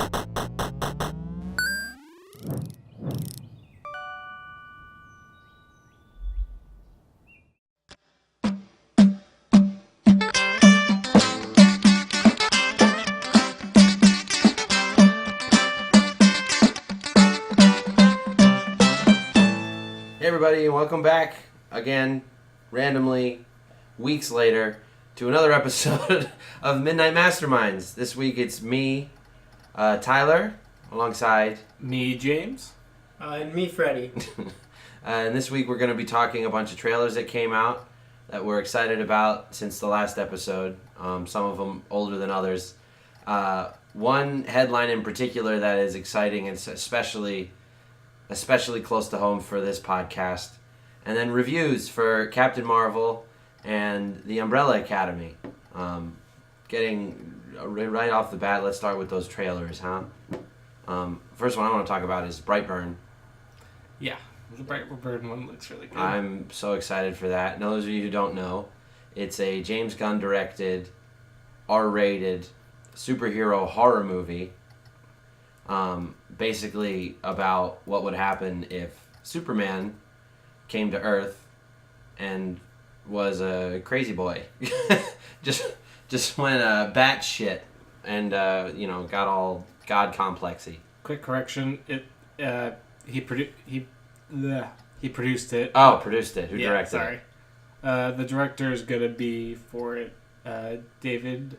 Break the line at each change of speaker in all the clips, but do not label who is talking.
Hey everybody, and welcome back again, randomly, weeks later, to another episode of Midnight Masterminds. This week it's me, Tyler, alongside
me, James,
and me, Freddie.
And this week we're going to be talking a bunch of trailers that came out that we're excited about since the last episode. Some of them older than others. One headline in particular that is exciting and especially close to home for this podcast, and then reviews for Captain Marvel and the Umbrella Academy. Getting right off the bat, let's start with those trailers, huh? First one I want to talk about is Brightburn.
Yeah, the Brightburn one looks really good.
I'm so excited for that. And those of you who don't know, it's a James Gunn directed, R-rated superhero horror movie. Basically about what would happen if Superman came to Earth and was a crazy boy. just went batshit and got all God complexy.
Quick correction: he produced it.
Oh, produced it. Who directed
sorry.
it?
The director is gonna be for it, David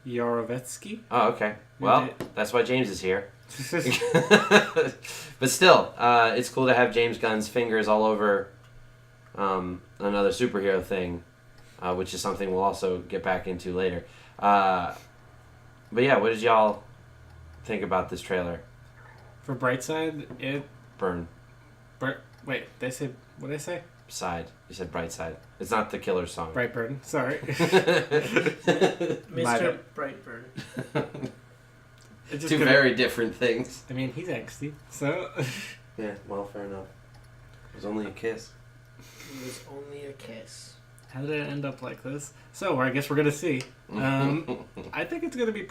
Yarovetsky.
Oh, okay. Well, that's why James is here. But still, it's cool to have James Gunn's fingers all over another superhero thing, which is something we'll also get back into later. But yeah, what did y'all think about this trailer?
For Brightside,
Burn.
Wait, what did I say?
Side. You said Brightside. It's not the Killer song.
Brightburn. Sorry.
Mr. Brightburn.
Two very different things.
I mean, he's angsty, so...
Yeah, well, fair enough. It was only a kiss.
It was only a kiss.
How did it end up like this? So, I guess we're going to see. I think it's going to be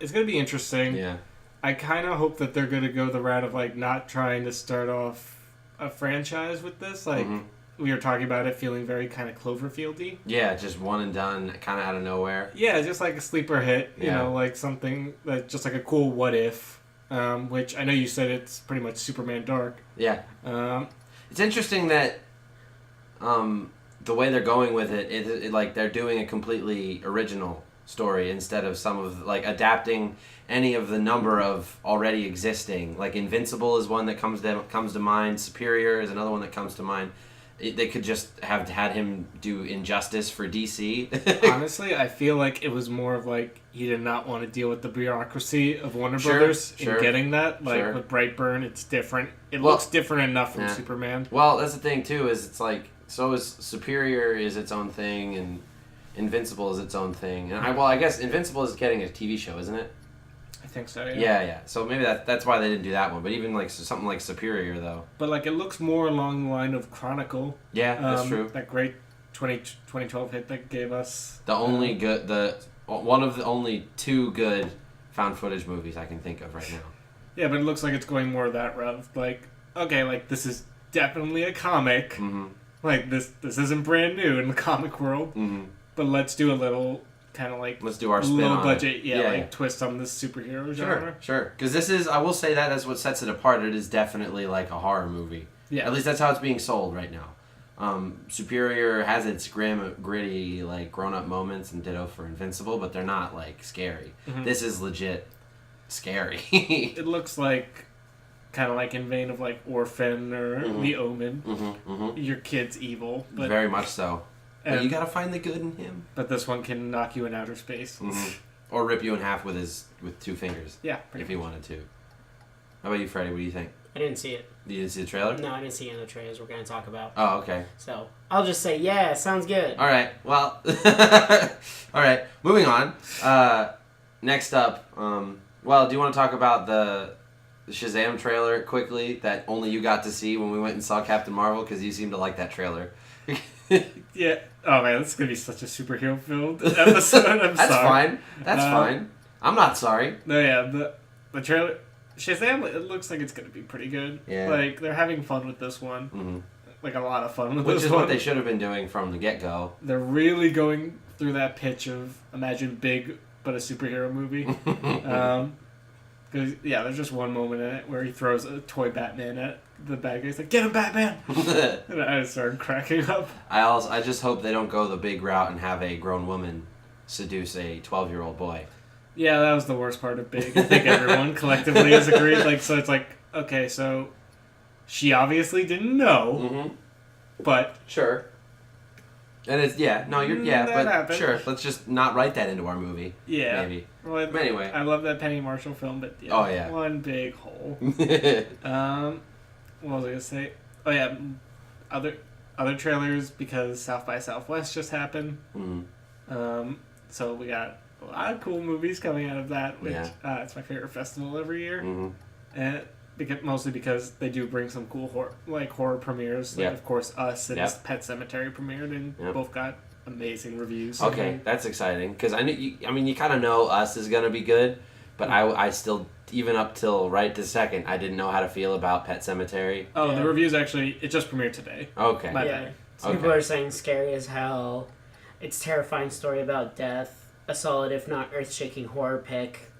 it's going to be interesting.
Yeah.
I kind of hope that they're going to go the route of, not trying to start off a franchise with this. We were talking about it feeling very kind of Cloverfield-y.
Yeah, just one and done, kind of out of nowhere.
Yeah, just like a sleeper hit, you know, something that's just like a cool what if, which I know you said it's pretty much Superman Dark.
Yeah. It's interesting that the way they're going with it, they're doing a completely original story instead of some of, adapting any of the number of already existing. Like, Invincible is one that comes to mind. Superior is another one that comes to mind. They could just have had him do Injustice for DC.
Honestly, I feel like it was more of he did not want to deal with the bureaucracy of Warner Brothers in getting that. With Brightburn, it's different. It looks different enough from Superman.
Well, that's the thing too. Is it's so is Superior is its own thing, and Invincible is its own thing. And I guess Invincible is getting a TV show, isn't it?
I think so,
yeah. So maybe that's why they didn't do that one. But even something like Superior, though.
But it looks more along the line of Chronicle.
Yeah, that's true.
That great 2012 hit that gave us
one of the only two good found footage movies I can think of right now.
Yeah, but it looks like it's going more that route. This is definitely a comic.
Mm-hmm.
This isn't brand new in the comic world.
Mm-hmm.
But let's do a little kind of
let's do our spin
low
on
budget,
it.
twist on this superhero genre.
Sure. Because this is, I will say that's what sets it apart. It is definitely a horror movie. Yeah. At least that's how it's being sold right now. Superior has its grim, gritty, grown-up moments, and ditto for Invincible, but they're not scary. Mm-hmm. This is legit scary.
It looks kind of in vein of Orphan or The Omen.
Mm-hmm. Mm-hmm.
Your kid's evil, but
very much so. But you gotta find the good in him.
But this one can knock you in outer space.
Mm-hmm. Or rip you in half with two fingers.
Yeah,
if he wanted to. How about you, Freddie? What do you think?
I didn't see it.
You didn't see the trailer?
No, I didn't see any of the trailers we're going to talk about.
Oh, okay.
So, I'll just say, yeah, sounds good.
All right. Well, all right. Moving on. Next up, do you want to talk about the Shazam trailer quickly that only you got to see when we went and saw Captain Marvel? Because you seem to like that trailer.
Yeah. Oh, man, this is going to be such a superhero-filled episode. I'm
That's
sorry.
fine. That's fine. I'm not sorry.
No, yeah. the trailer, Shazam, it looks like it's going to be pretty good.
Yeah.
Like, they're having fun with this one.
Mm-hmm.
Like, a lot of fun with
Which
this
is
one.
what they should have been doing from the get-go.
They're really going through that pitch of imagine big but a superhero movie. Because, there's just one moment in it where he throws a toy Batman at the bad guy. He's like, "Get him, Batman!" And I just started cracking up.
I just hope they don't go the big route and have a grown woman seduce a 12-year-old boy.
Yeah, that was the worst part of Big. I think everyone collectively has agreed. Like, so it's like, okay, so she obviously didn't know, but
sure. And it's but
happened.
Sure. Let's just not write that into our movie.
Yeah,
maybe.
Well,
but anyway,
I love that Penny Marshall film, but one big hole. What was I gonna say? Oh yeah, other trailers because South by Southwest just happened. So we got a lot of cool movies coming out of that, which it's my favorite festival every year, and mostly because they do bring some cool horror premieres. Like, of course, Us and Pet Sematary premiered, and both got amazing reviews.
Okay, that's exciting because you kind of know Us is gonna be good, but I still, even up till right this second, I didn't know how to feel about Pet Sematary.
Oh, the reviews actually, it just premiered today.
Okay.
My bad.
Some people are saying scary as hell. It's a terrifying story about death. A solid, if not earth-shaking horror pick.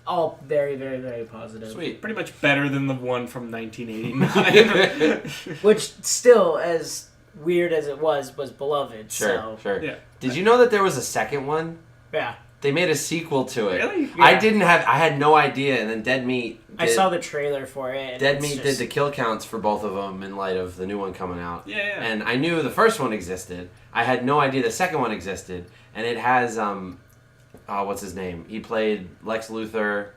All very, very, very positive.
Sweet.
Pretty much better than the one from 1989.
Which still, as weird as it was beloved.
Sure.
Yeah.
Did you know that there was a second one?
Yeah.
They made a sequel to it.
Really?
Yeah. I had no idea, and then Dead Meat
I saw the trailer for it.
Dead Meat did the kill counts for both of them in light of the new one coming out.
Yeah.
And I knew the first one existed. I had no idea the second one existed. And it has, what's his name? He played Lex Luthor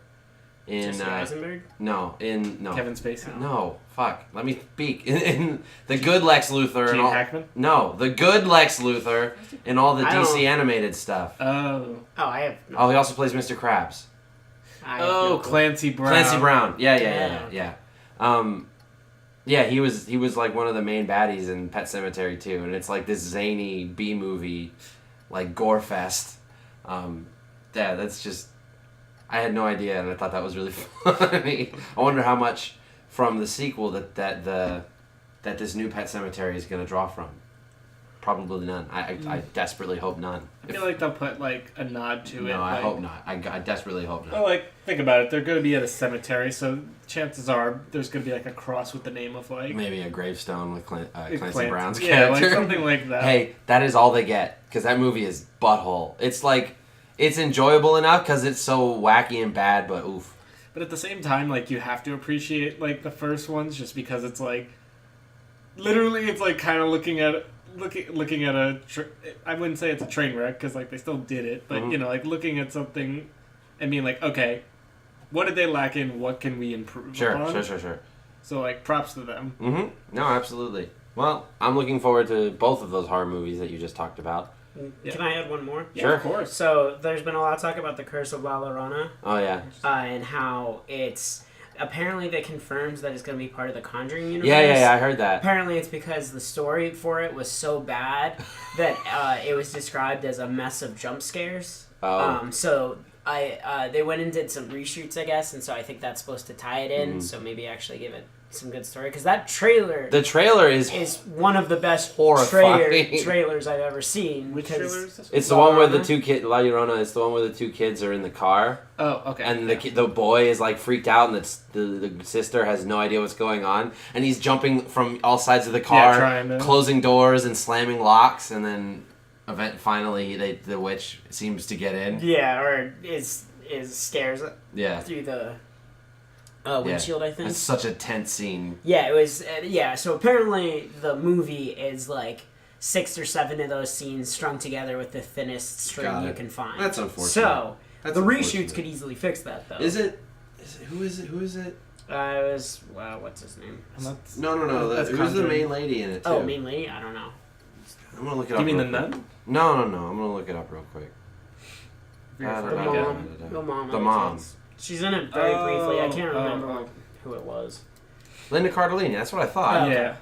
in...
Jesse Eisenberg?
No.
Kevin Spacey?
No. Fuck. Let me speak. In the good Lex Luthor.
Gene Hackman?
No. The good Lex Luthor in all the DC animated stuff.
Oh.
I have...
Oh, he also plays Mr. Krabs.
Clancy Brown.
Clancy Brown. Yeah. He was like one of the main baddies in Pet Sematary 2, and it's like this zany B movie, like gore fest. That's just, I had no idea, and I thought that was really funny. I wonder how much from the sequel that this new Pet Sematary is gonna draw from. Probably none. I desperately hope none.
I feel like they'll put like a nod to it.
No, I hope not. I desperately hope not.
Well, think about it. They're going to be at a cemetery, so chances are there's going to be like a cross with the name of
maybe a gravestone with Clancy Brown's
character.
Yeah,
like something like that.
Hey, that is all they get because that movie is butthole. It's enjoyable enough because it's so wacky and bad, but oof.
But at the same time, you have to appreciate the first ones just because it's literally it's kind of looking at I wouldn't say it's a train wreck because they still did it, but looking at something and being okay, what did they lack in? What can we improve upon?
Sure.
So props to them.
No, absolutely. Well, I'm looking forward to both of those horror movies that you just talked about.
Can I add one more?
Yeah,
sure,
of course.
So there's been a lot of talk about the Curse of La Llorona.
Oh yeah.
And how it's. Apparently, they confirmed that it's going to be part of the Conjuring universe.
Yeah, I heard that.
Apparently, it's because the story for it was so bad that it was described as a mess of jump scares.
Oh.
So they went and did some reshoots, I guess, and so I think that's supposed to tie it in. So maybe actually give it some good story because that trailer.
The trailer is
one of the best trailers I've ever seen.
Which trailer is this?
It's the one where the two kids, La Llorona, it's the one where the two kids are in the car.
Oh, okay.
And the boy is freaked out, and the sister has no idea what's going on, and he's jumping from all sides of the car, closing doors and slamming locks, and then finally the witch seems to get in.
Yeah, or is scares through the windshield, I think.
It's such a tense scene.
Yeah, it was. So apparently the movie is 6 or 7 of those scenes strung together with the thinnest string you can find.
That's unfortunate.
So the reshoots could easily fix that, though.
Is it? Who is it?
It was what's his name?
No. Who's the main lady in it too?
Oh, main lady? I don't know.
I'm gonna look it up.
You mean the nun?
No. I'm gonna look it up real quick.
The mom.
The mom.
She's in it very briefly. I can't remember who it was.
Linda Cardellini. That's what I thought.
Oh, okay.
Yeah.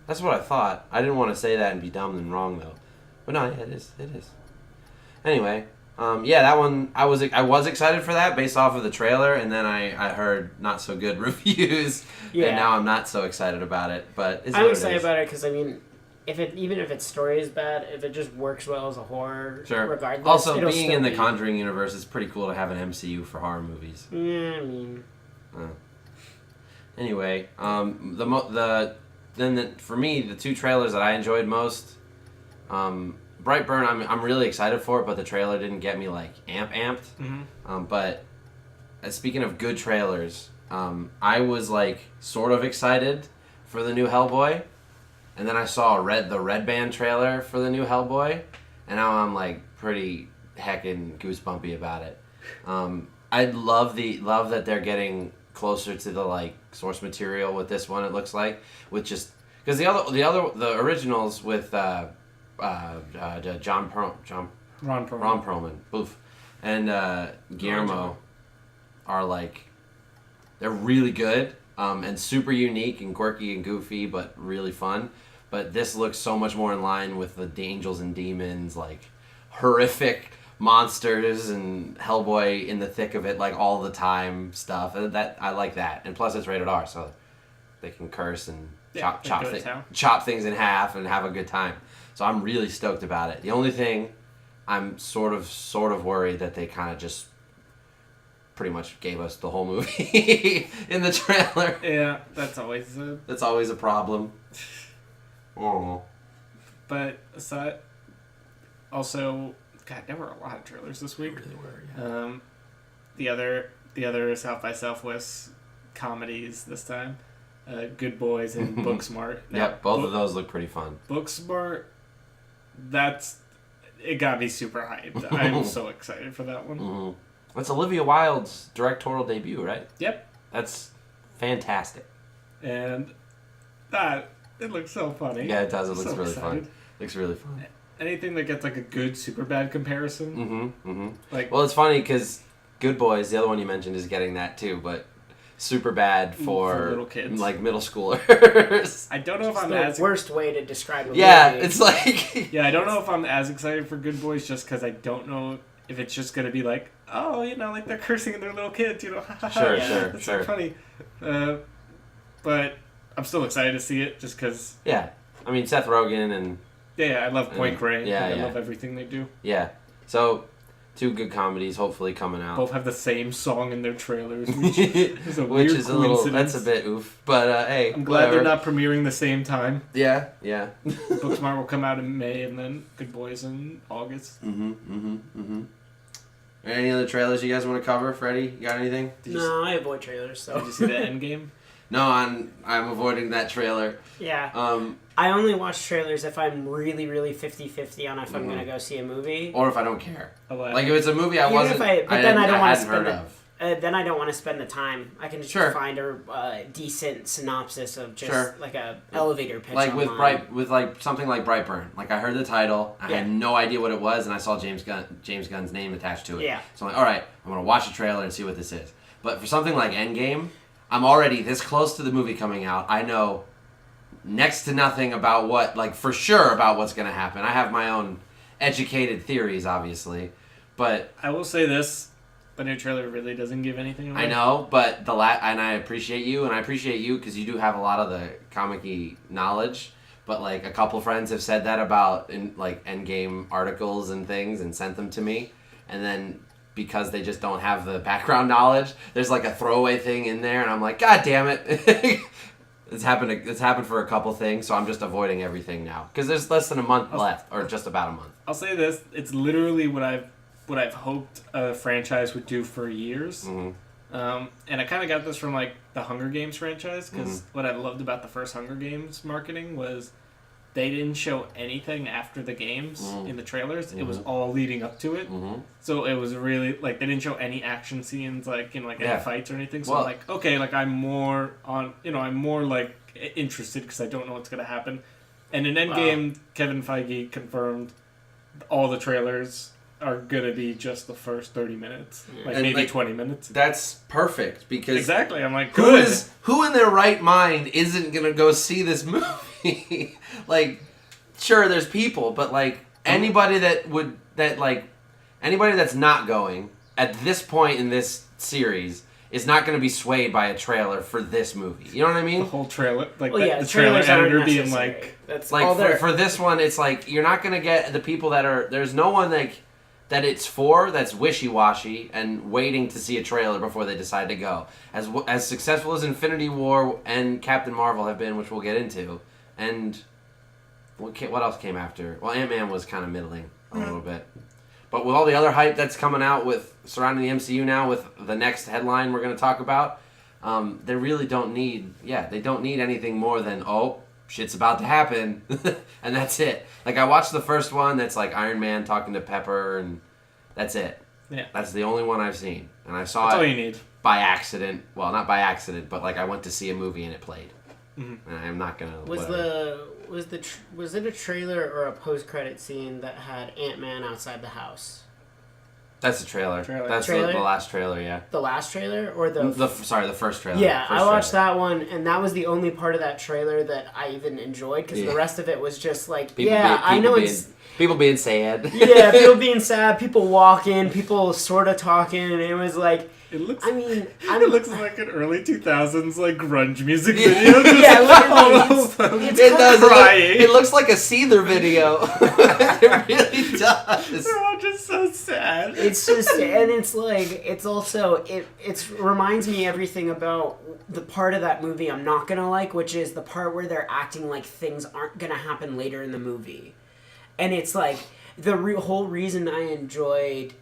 That's what I thought. I didn't want to say that and be dumb and wrong though. But no, yeah, it is. Anyway, Yeah, that one I was excited for that based off of the trailer, and then I heard not so good reviews, and now I'm not so excited about it. But
I'm excited about it because I mean, even if its story is bad, if it just works well as a horror, regardless.
Also, being in the Conjuring universe, it's pretty cool to have an MCU for horror movies.
Yeah, I mean.
Anyway, for me, the two trailers that I enjoyed most. Brightburn, I'm really excited for it, but the trailer didn't get me like amped.
Mm-hmm.
But speaking of good trailers, I was like sort of excited for the new Hellboy, and then I saw the Red Band trailer for the new Hellboy, and now I'm like pretty heckin' goosebumpy about it. I love that they're getting closer to the like source material with this one. It looks like with just because the originals with. Ron Perlman, boof, and Guillermo are like they're really good and super unique and quirky and goofy, but really fun. But this looks so much more in line with the Angels and Demons, like horrific monsters and Hellboy in the thick of it, like all the time stuff. That I like that, and plus it's rated R, so they can curse and chop things in half and have a good time. So I'm really stoked about it. The only thing I'm sort of worried that they kind of just pretty much gave us the whole movie in the trailer.
Yeah, that's always
a problem. Oh.
But aside, also, God, there were a lot of trailers this week.
There really were. Yeah.
The other South by Southwest comedies this time, Good Boys and Booksmart.
Yep, both of those look pretty fun.
Booksmart. It got me super hyped. I'm so excited for that one.
Mm-hmm. It's Olivia Wilde's directorial debut, right?
Yep.
That's fantastic.
And it looks so funny.
Yeah, it does. It looks really fun. Looks really fun.
Anything that gets like a good super bad comparison.
Mm-hmm. Mm-hmm. Well, it's funny because Good Boys, the other one you mentioned, is getting that too, but super bad for
little kids,
like middle schoolers.
I don't know if I'm
the worst way to describe it.
Yeah, movie. It's like
I don't know if I'm as excited for Good Boys just because I don't know if it's just gonna be like, oh, like they're cursing and they're little kids,
Sure,
That's so funny. But I'm still excited to see it just because.
Yeah, I mean Seth Rogen and.
Yeah, I love Point Grey.
I
love everything they do.
Yeah, so. Two good comedies, hopefully coming out.
Both have the same song in their trailers, which is a
which
weird
is a little. That's a bit oof, but hey.
I'm glad they're not premiering the same time.
Yeah.
Booksmart will come out in May, and then Good Boys in August.
Any other trailers you guys want to cover, Freddie? You got anything?
No, I avoid trailers. So.
Did you see the Endgame?
No, I'm avoiding that trailer.
Yeah. I only watch trailers if I'm really, really 50-50 on if I'm going to go see a movie.
Or if I don't care.
Like
if it's a movie I
hadn't heard
of.
Then I don't want to spend the time. I can just find a decent synopsis of just like a elevator pitch.
Like
online.
with something like Brightburn. Like I heard the title, I had no idea what it was, and I saw James Gunn's name attached to it.
Yeah.
So I'm like, all right, I'm gonna watch the trailer and see what this is. But for something like Endgame, I'm already this close to the movie coming out. I know next to nothing about for sure about what's gonna happen. I have my own educated theories, obviously, but
I will say this. The new trailer really doesn't give anything away.
I know, but and I appreciate you because you do have a lot of the comic-y knowledge. But a couple friends have said that about in Endgame articles and things and sent them to me, and then because they just don't have the background knowledge, there's a throwaway thing in there, and I'm like, God damn it! It's happened for a couple things, so I'm just avoiding everything now because there's less than a month left, or just about a month.
I'll say this: it's literally what I've hoped a franchise would do for years.
Mm-hmm.
And I kind of got this from the Hunger Games franchise because what I loved about the first Hunger Games marketing was they didn't show anything after the games in the trailers. It was all leading up to it. So it was really they didn't show any action scenes any fights or anything. So I'm more on I'm more interested because I don't know what's gonna happen. And in Endgame, Kevin Feige confirmed all the trailers are gonna be just the first 30 minutes, maybe 20 minutes.
That's perfect because
exactly. I'm good.
Who in their right mind isn't gonna go see this movie? Sure, there's people, but anybody that Anybody that's not going at this point in this series is not going to be swayed by a trailer for this movie. You know what I mean?
The whole trailer, like
the
the trailer
trailers aren't
editor being
necessary.
like,
That's
Like
all there.
for this one, it's like you're not going to get the people that are. There's no one like that it's for that's wishy-washy and waiting to see a trailer before they decide to go. As successful as Infinity War and Captain Marvel have been, which we'll get into, and what else came after? Well, Ant-Man was kind of middling a little bit. But with all the other hype that's coming out with surrounding the MCU now, with the next headline we're going to talk about, they really don't need, they don't need anything more than, oh, shit's about to happen, and that's it. Like, I watched the first one that's like Iron Man talking to Pepper, and that's it.
Yeah.
That's the only one I've seen. And I saw
that's
it
all you need.
by accident. Well, not by accident, but like I went to see a movie and it played.
Mm-hmm.
And I'm not going to...
Was it a trailer or a post-credit scene that had Ant-Man outside the house?
That's the trailer. That's
Trailer?
The last trailer, yeah.
The last trailer or the
The first trailer.
Yeah,
First
I watched
trailer.
that one, and that was the only part of that trailer that I even enjoyed, because the rest of it was just like,
People being sad.
Yeah, people being sad, people walking, people sort of talking, and it was like,
It looks.
it
looks like an early 2000s like grunge music video.
Yeah, literally,
It does.
Crying.
It looks like a Seether video. It really does.
They're all just so sad.
It's just, and it's like, it's also, it reminds me everything about the part of that movie I'm not gonna like, which is the part where they're acting like things aren't gonna happen later in the movie. And it's like, the whole reason I enjoyed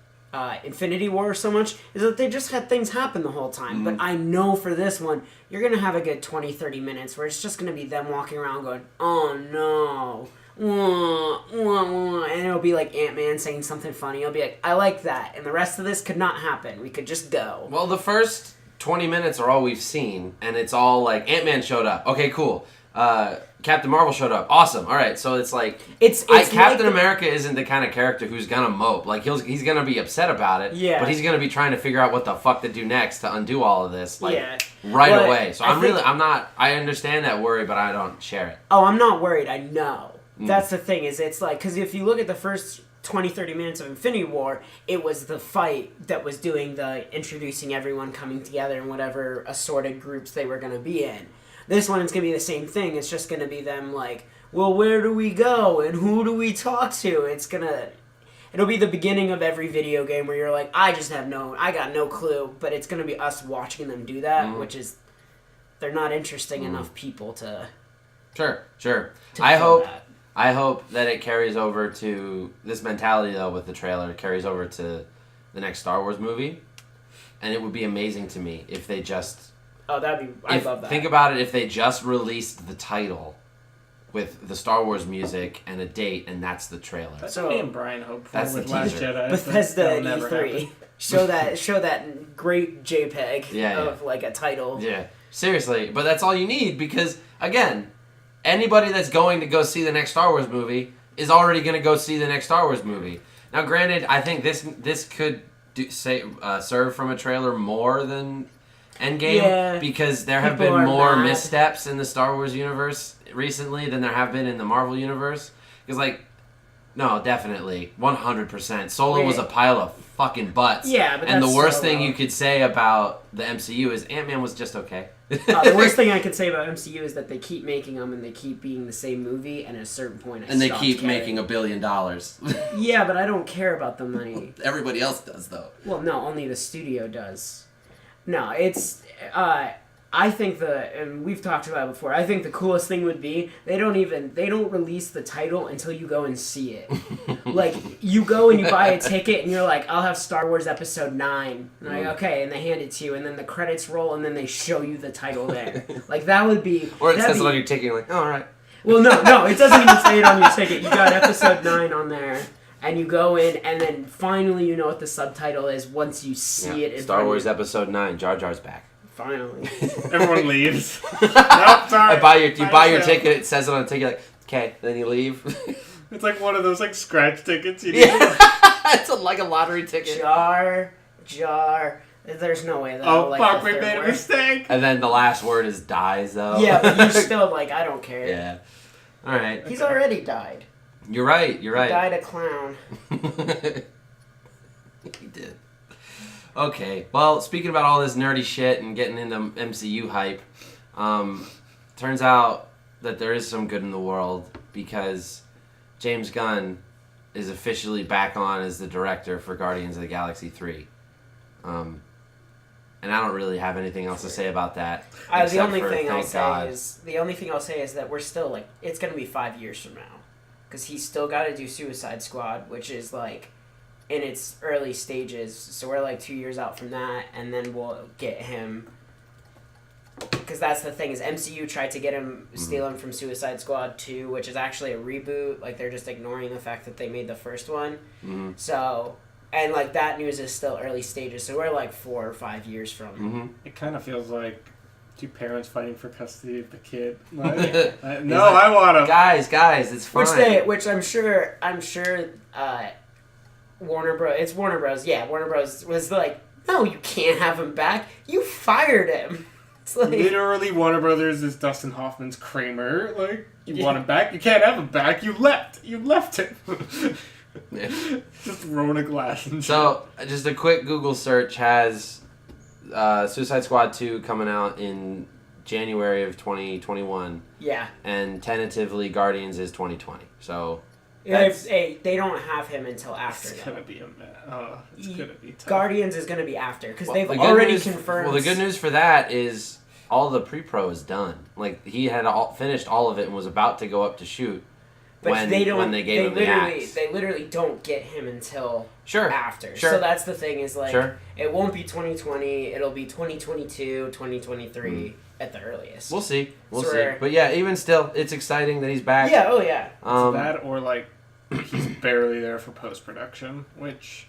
Infinity War so much is that they just had things happen the whole time. But I know for this one, you're going to have a good 20-30 minutes where it's just going to be them walking around going, oh no, and it'll be like Ant-Man saying something funny. I'll be like, I like that. And the rest of this could not happen. We could just go.
Well, the first 20 minutes are all we've seen, and it's all like Ant-Man showed up. Okay, cool. Captain Marvel showed up. Awesome. All right, so it's like Captain America isn't the kind of character who's gonna mope. Like he's gonna be upset about it.
Yeah.
But he's gonna be trying to figure out what the fuck to do next to undo all of this. Like
But
away. So I understand that worry, but I don't share it.
Oh, I'm not worried. I know. That's the thing. Is it's like, because if you look at the first 20-30 minutes of Infinity War, it was the fight that was doing the introducing everyone coming together and whatever assorted groups they were gonna be in. This one, it's going to be the same thing. It's just going to be them like, well, where do we go? And who do we talk to? It'll be the beginning of every video game where you're like, I got no clue. But it's going to be us watching them do that, which is, they're not interesting enough people to...
Sure.
to
I
feel that.
hope that it carries over to, this mentality though with the trailer, carries over to the next Star Wars movie. And it would be amazing to me if they just...
Oh, I love that.
Think about it if they just released the title with the Star Wars music and a date, and that's the trailer.
That's what me and Brian hope for
That's
with
the
Last
teaser.
Jedi.
Bethesda at
That'll never
E3.
happen.
Show that great JPEG of like a title.
Yeah, seriously. But that's all you need because, again, anybody that's going to go see the next Star Wars movie is already going to go see the next Star Wars movie. Now, granted, I think this could serve from a trailer more than Endgame because there have been more missteps in the Star Wars universe recently than there have been in the Marvel universe. Because, no, definitely, 100%. Solo was a pile of fucking butts.
Yeah, but
and
that's
the worst
Solo.
thing you could say about the MCU is Ant-Man was just okay.
The worst thing I can say about MCU is that they keep making them and they keep being the same movie, and at a certain point,
and they keep making $1 billion.
Yeah, but I don't care about the money.
Everybody else does, though.
Well, no, only the studio does. No, it's... I think and we've talked about it before, I think the coolest thing would be, they don't release the title until you go and see it. Like, you go and you buy a ticket and you're like, I'll have Star Wars Episode 9. And I'm like, okay, and they hand it to you, and then the credits roll, and then they show you the title there. Like, that would be...
Or it says it on your ticket, you're like, oh, alright.
Well, no, it doesn't even say it on your ticket. You got Episode 9 on there. And you go in, and then finally you know what the subtitle is once you see it.
Star Wars Episode 9, Jar Jar's back.
Finally.
Everyone leaves. Nope, sorry.
You buy your ticket, it says it on the ticket, like, okay, then you leave.
It's like one of those scratch tickets you
It's like a lottery ticket.
Jar. There's no way that.
Oh, fuck, we made a mistake.
And then the last word is dies, though.
Yeah, but you're still like, I don't care.
Yeah. Alright.
He's already died.
You're right.
He died a clown.
He did. Okay, well, speaking about all this nerdy shit and getting into MCU hype, turns out that there is some good in the world because James Gunn is officially back on as the director for Guardians of the Galaxy 3. And I don't really have anything else to say about that.
The only thing I'll say is that we're still, like, it's going to be 5 years from now. Because he's still got to do Suicide Squad, which is, like, in its early stages. So we're, like, 2 years out from that, and then we'll get him. Because that's the thing, is MCU tried to get him, steal him from Suicide Squad 2, which is actually a reboot. Like, they're just ignoring the fact that they made the first one.
Mm-hmm.
So, and, like, that news is still early stages. So we're, like, 4 or 5 years from.
Mm-hmm.
It kind of feels like two parents fighting for custody of the kid. Like, no, I want to.
Guys, it's fine.
Which I'm sure, Warner Bros. Yeah, Warner Bros. Was like, no, you can't have him back. You fired him. It's like,
literally, Warner Brothers is Dustin Hoffman's Kramer. Like, you want him back? You can't have him back. You left him.
Yeah.
Just throwing a glass and shit.
So, just a quick Google search has Suicide Squad 2 coming out in January of 2021.
Yeah.
And tentatively Guardians is 2020. So,
they don't have him until after.
It's gonna be it's gonna be tough.
Guardians is gonna be after because they've already confirmed.
Well, the good news for that is all the pre-pro is done. Like, he had finished all of it and was about to go up to shoot.
But
when they gave him the axe.
They literally don't get him until after.
Sure.
So that's the thing is, like, it won't be 2020. It'll be 2022, 2023 at the earliest.
We'll see. We'll see. But yeah, even still, it's exciting that he's back.
Yeah, oh yeah.
It's that or, like, he's barely there for post-production, which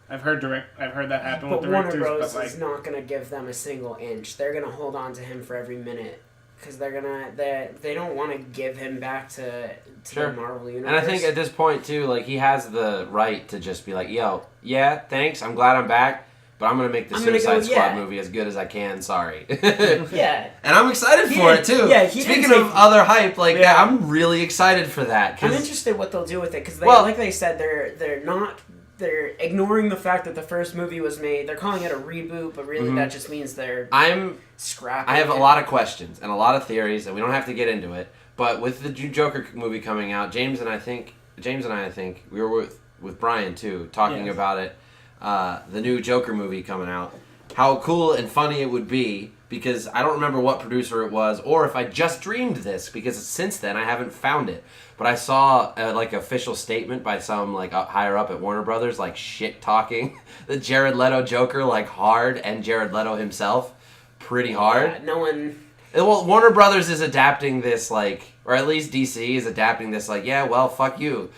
I've heard that happen with directors.
Warner Bros.
But, like,
is not going to give them a single inch. They're going to hold on to him for every minute. Because they don't want to give him back to the Marvel Universe.
And I think at this point, too, like, he has the right to just be like, yo, yeah, thanks, I'm glad I'm back, but I'm going to make the Suicide Squad movie as good as I can, sorry.
Yeah.
And I'm excited for it, too.
Yeah,
Speaking of other hype, like, yeah, I'm really excited for that.
I'm interested what they'll do with it, because like they said, they're ignoring the fact that the first movie was made. They're calling it a reboot, but really that just means they're scrapping
I have a lot of questions and a lot of theories, and we don't have to get into it. But with the Joker movie coming out, James and I think we were with Brian too, talking about it. The new Joker movie coming out. How cool and funny it would be, because I don't remember what producer it was, or if I just dreamed this, because since then I haven't found it. But I saw like official statement by some like higher up at Warner Brothers, like shit talking the Jared Leto Joker like hard, and Jared Leto himself pretty hard.
Yeah, no one.
Well, Warner Brothers is adapting this like, or at least DC is adapting this like, yeah, well, fuck you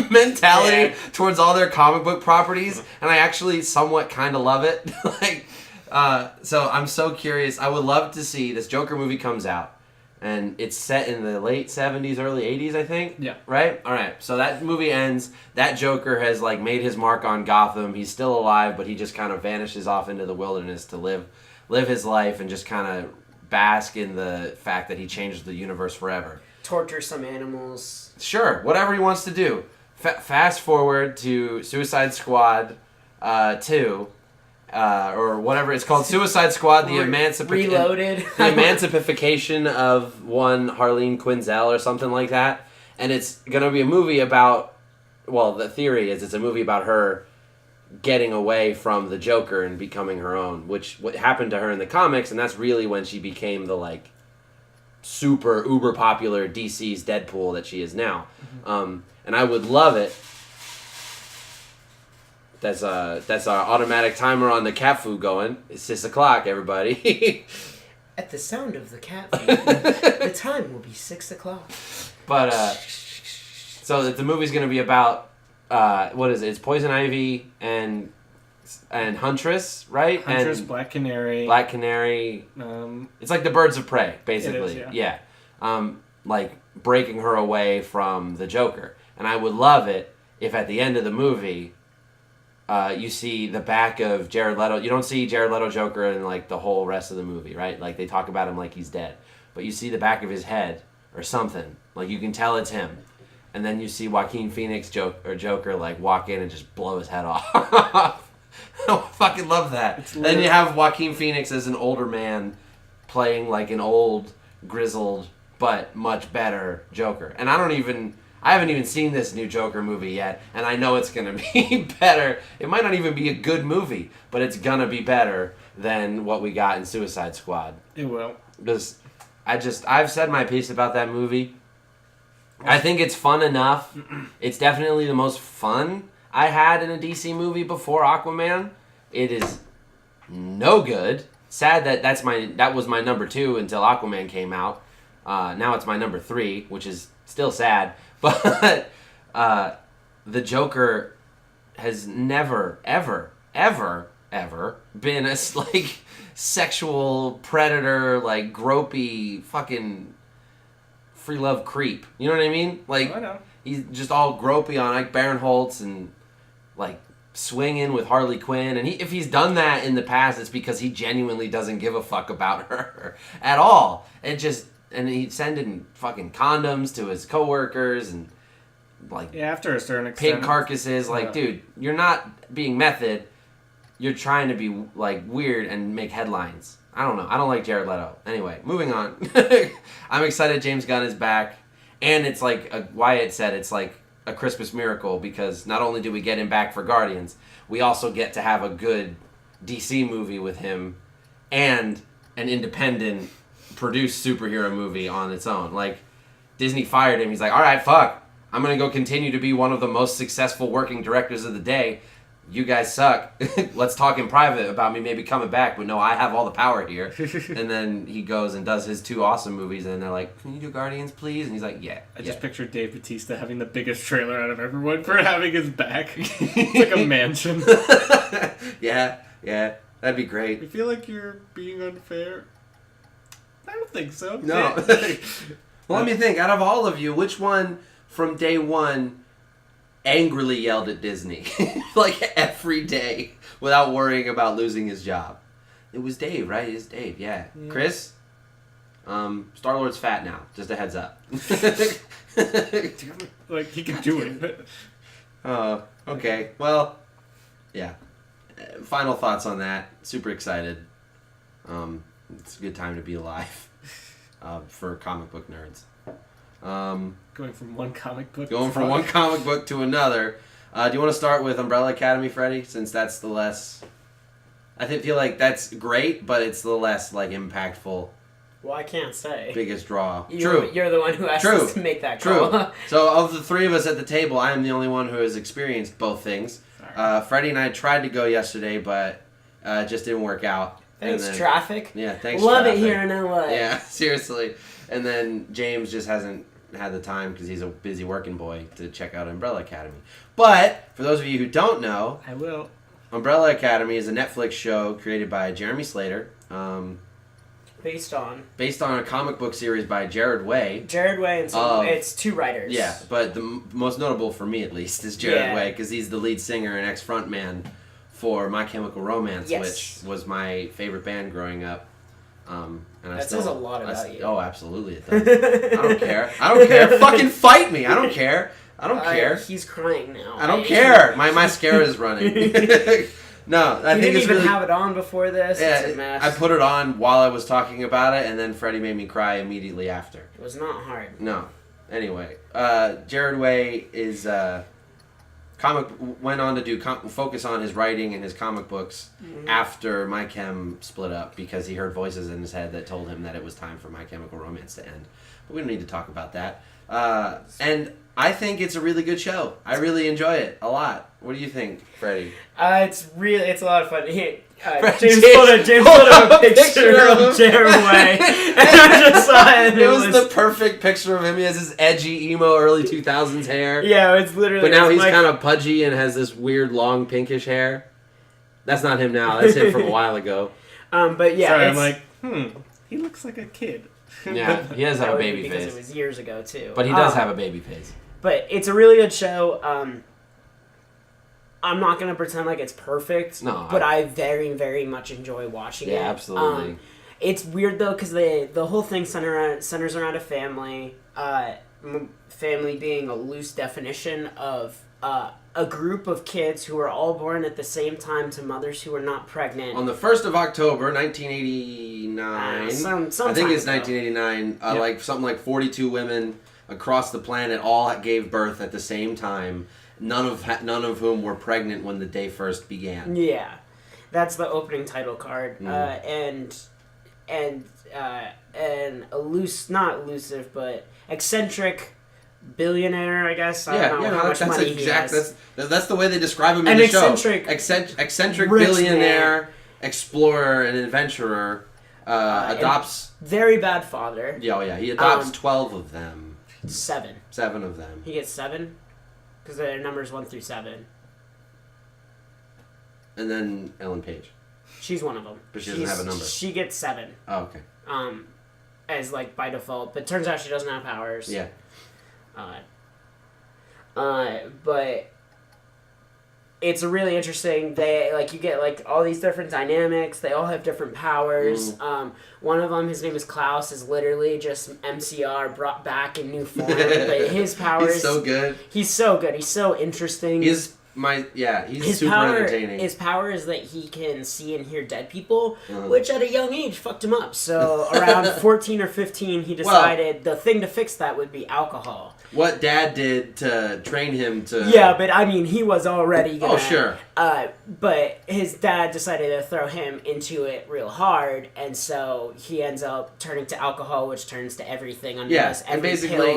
mentality towards all their comic book properties, and I actually somewhat kind of love it. Like, so I'm so curious. I would love to see this Joker movie comes out. And it's set in the late 70s, early 80s, I think?
Yeah.
Right? All right. So that movie ends. That Joker has, like, made his mark on Gotham. He's still alive, but he just kind of vanishes off into the wilderness to live his life and just kind of bask in the fact that he changed the universe forever.
Torture some animals.
Sure. Whatever he wants to do. Fast forward to Suicide Squad 2. Or whatever it's called, Suicide Squad, the
Reloaded.
the emancipification of one Harleen Quinzel or something like that, and it's gonna be a movie about. Well, the theory is it's a movie about her getting away from the Joker and becoming her own, which what happened to her in the comics, and that's really when she became the like super uber popular DC's Deadpool that she is now. And I would love it. That's our automatic timer on the cat food going. It's 6 o'clock, everybody.
At the sound of the cat food, the time will be 6 o'clock.
But so the movie's gonna be about what is it? It's Poison Ivy and Huntress, right?
Huntress,
and
Black Canary.
Black Canary. It's like the Birds of Prey, basically.
It is,
yeah. Like breaking her away from the Joker, and I would love it if at the end of the movie. You see the back of Jared Leto. You don't see Jared Leto Joker in like the whole rest of the movie, right? Like they talk about him like he's dead, but you see the back of his head or something. Like you can tell it's him, and then you see Joaquin Phoenix Joker like walk in and just blow his head off. I fucking love that. Then you have Joaquin Phoenix as an older man playing like an old, grizzled, but much better Joker. And I haven't even seen this new Joker movie yet, and I know it's gonna be better. It might not even be a good movie, but it's gonna be better than what we got in Suicide Squad.
It will.
Because I've said my piece about that movie. I think it's fun enough. It's definitely the most fun I had in a DC movie before Aquaman. It is no good. Sad that was my number 2 until Aquaman came out. Now it's my number 3, which is still sad. But the Joker has never, ever, ever, ever been a like sexual predator, like gropey fucking free love creep. You know what I mean? Like,
I know.
He's just all gropey on Ike Barinholtz and like swinging with Harley Quinn. And if he's done that in the past, it's because he genuinely doesn't give a fuck about her at all. And he's sending fucking condoms to his coworkers and like
after a certain extent,
pig carcasses. Like, dude, you're not being method. You're trying to be like weird and make headlines. I don't know. I don't like Jared Leto. Anyway, moving on. I'm excited James Gunn is back. And it's like Wyatt said, it's like a Christmas miracle because not only do we get him back for Guardians, we also get to have a good DC movie with him and an independent produced superhero movie on its own. Like, Disney fired him. He's like, all right, fuck. I'm going to go continue to be one of the most successful working directors of the day. You guys suck. Let's talk in private about me maybe coming back. But no, I have all the power here. And then he goes and does his 2 awesome movies. And they're like, can you do Guardians, please? And he's like, yeah.
I just pictured Dave Bautista having the biggest trailer out of everyone for having his back. It's like a mansion.
Yeah. That'd be great.
I feel like you're being unfair. I don't think so.
No. Well, let me think. Out of all of you, which one from day one angrily yelled at Disney like every day without worrying about losing his job? It was Dave, right? It's Dave, yeah. Chris? Star-Lord's fat now. Just a heads up.
Like, he can do it.
Okay. Well, yeah. Final thoughts on that. Super excited. It's a good time to be alive for comic book nerds.
Going from one comic book
to another. Do you want to start with Umbrella Academy, Freddie? Since that's the less... I feel like that's great, but it's the less like impactful.
Well, I can't say.
Biggest draw.
True. You're the one who asked us to make that call.
True. So of the 3 of us at the table, I am the only one who has experienced both things. Freddie and I tried to go yesterday, but it just didn't work out.
Thanks, traffic.
Yeah, thanks,
Love
traffic.
it here in LA.
Yeah, seriously. And then James just hasn't had the time because he's a busy working boy to check out Umbrella Academy. But for those of you who don't know,
I will.
Umbrella Academy is a Netflix show created by Jeremy Slater.
Based on
a comic book series by Jared Way.
And it's 2 writers.
Yeah, but the most notable for me at least is Jared Way because he's the lead singer and ex-frontman for My Chemical Romance, which was my favorite band growing up. And
that says a lot about you.
Oh, absolutely it does. I don't care. Fucking fight me. I don't care.
He's crying now.
I don't care. My mascara is running. No, I think it's really... You didn't even
have it on before this?
Yeah,
it's a mess.
I put it on while I was talking about it, and then Freddie made me cry immediately after.
It was not hard.
No. Anyway, Jared Way is... went on to focus on his writing and his comic books after My Chem split up because he heard voices in his head that told him that it was time for My Chemical Romance to end. But we don't need to talk about that. And I think it's a really good show. I really enjoy it a lot. What do you think, Freddie?
It's a lot of fun. James pulled up a picture of Jared Way, and I just saw it.
It was the perfect picture of him. He has his edgy, emo, early 2000s hair.
Yeah, it's literally...
But now he's kind of pudgy and has this weird, long, pinkish hair. That's not him now. That's him from a while ago.
But yeah,
sorry, I'm like, he looks like a kid.
Yeah, he does have a baby face.
Because it was years ago, too.
But he does have a baby face.
But it's a really good show. I'm not going to pretend like it's perfect, but I very, very much enjoy watching it.
Yeah, absolutely.
It's weird, though, because the whole thing centers around a family. family being a loose definition of a group of kids who were all born at the same time to mothers who were not pregnant.
On the 1st of October, 1989, I think it's 1989, like something like 42 women across the planet all gave birth at the same time, none of whom were pregnant when the day first began.
Yeah. That's the opening title card. Not elusive, but eccentric billionaire, I guess. I don't know how much money he has.
That's the way they describe him in the show. Eccentric billionaire, man. Explorer, and adventurer, adopts...
Very bad father.
Yeah, he adopts 12 of them.
7.
7 of them.
He gets 7? Because the numbers 1 through 7.
And then Ellen Page.
She's one of them.
But she doesn't have a number.
She gets 7.
Oh, okay.
As like by default, but turns out she doesn't have powers.
Yeah.
But it's really interesting. They you get all these different dynamics. They all have different powers. One of them, his name is Klaus, is literally just MCR brought back in new form. But his powers.
He's so good.
He's so good. He's so interesting.
He's super entertaining.
His power is that he can see and hear dead people, which at a young age fucked him up. So around 14 or 15, he decided the thing to fix that would be alcohol.
What Dad did to train him to...
Yeah, but I mean, he was already gonna...
Oh, sure.
But his dad decided to throw him into it real hard, and so he ends up turning to alcohol, which turns to everything under this.
And basically,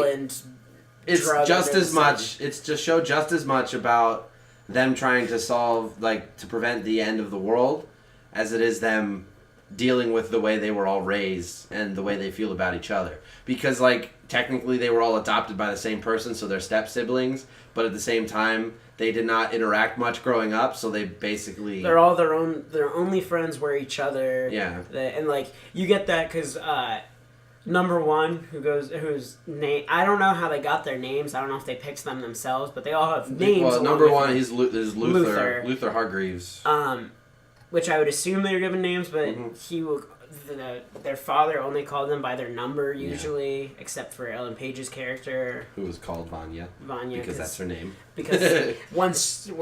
it's just as much... It's just show just as much about them trying to solve, to prevent the end of the world, as it is them dealing with the way they were all raised and the way they feel about each other. Because, technically they were all adopted by the same person, so they're step-siblings, but at the same time, they did not interact much growing up, so they basically...
They're all their only friends were each other.
Yeah.
And, you get that because... Number 1, whose name... I don't know how they got their names. I don't know if they picked them themselves, but they all have names.
Well, number 1 is Luther. Luther Hargreaves.
Which I would assume they were given names, but their father only called them by their number usually, except for Ellen Page's character,
who was called Vanya. Because that's her name.
Because once it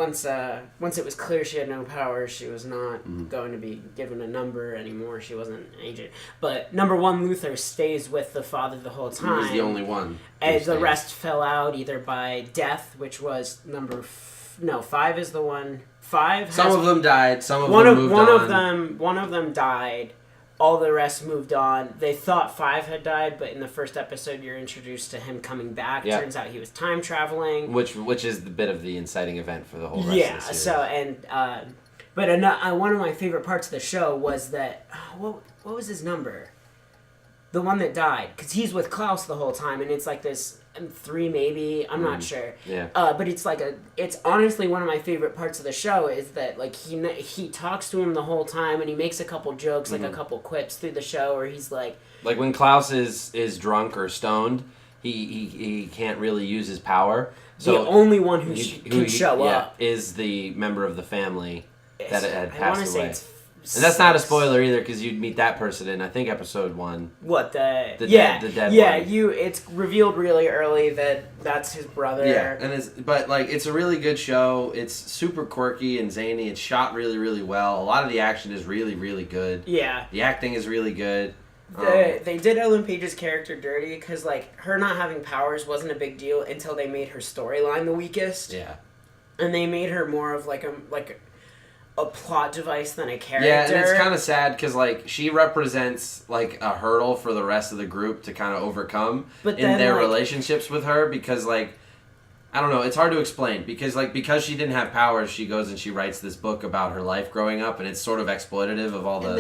was clear she had no power, she was not going to be given a number anymore. She wasn't an agent. But number 1, Luther, stays with the father the whole time.
He was the only one.
And the rest fell out either by death, which was 5 is the one. 5.
Some of them died. Some of them moved on.
One of them died. All the rest moved on. They thought 5 had died, but in the first episode, you're introduced to him coming back.
Yeah.
Turns out he was time traveling,
which is the bit of the inciting event for the whole rest of the series.
But one of my favorite parts of the show was that what was his number? The one that died, because he's with Klaus the whole time, and it's this 3 maybe, I'm not sure.
Yeah.
But it's honestly one of my favorite parts of the show is that he talks to him the whole time, and he makes a couple jokes, a couple quips through the show where he's like
when Klaus is drunk or stoned, he can't really use his power. So
the only one who can show up
is the member of the family that had passed away.
I want to say it's
And that's not a spoiler either, because you'd meet that person in, I think, episode 1.
What, the
dead one.
It's revealed really early that that's his brother.
Yeah, and it's a really good show. It's super quirky and zany. It's shot really, really well. A lot of the action is really, really good.
Yeah.
The acting is really good.
They did Ellen Page's character dirty, because, her not having powers wasn't a big deal until they made her storyline the weakest.
Yeah.
And they made her more of, a plot device than a character.
Yeah, and it's kind of sad because she represents a hurdle for the rest of the group to kind of overcome in their relationships with her, because I don't know, it's hard to explain because she didn't have powers, she goes and she writes this book about her life growing up, and it's sort of exploitative of all the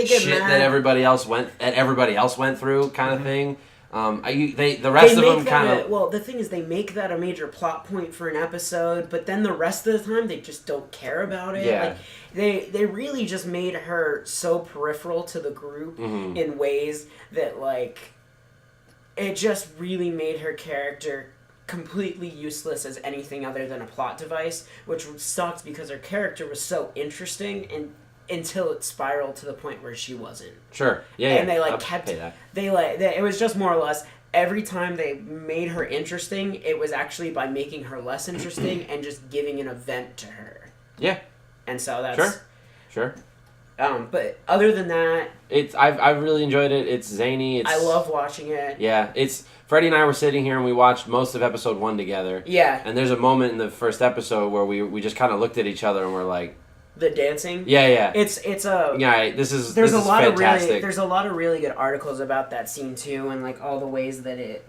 shit that everybody else went through kind of thing. The rest of them kind of...
Well, the thing is, they make that a major plot point for an episode, but then the rest of the time, they just don't care about it.
Yeah.
They really just made her so peripheral to the group in ways that, it just really made her character completely useless as anything other than a plot device, which sucked because her character was so interesting and until it spiraled to the point where she wasn't.
Sure. Yeah.
And they kept that. It was just more or less every time they made her interesting, it was actually by making her less interesting and just giving an event to her.
Yeah.
And so that's...
Sure.
But other than that...
I've really enjoyed it. It's zany.
I love watching it.
Yeah. Freddie and I were sitting here and we watched most of episode 1 together.
Yeah.
And there's a moment in the first episode where we just kind of looked at each other and we're like...
The dancing?
Yeah.
It's a...
Yeah, this is
There's
fantastic.
There's a lot of really good articles about that scene too, and like all the ways that it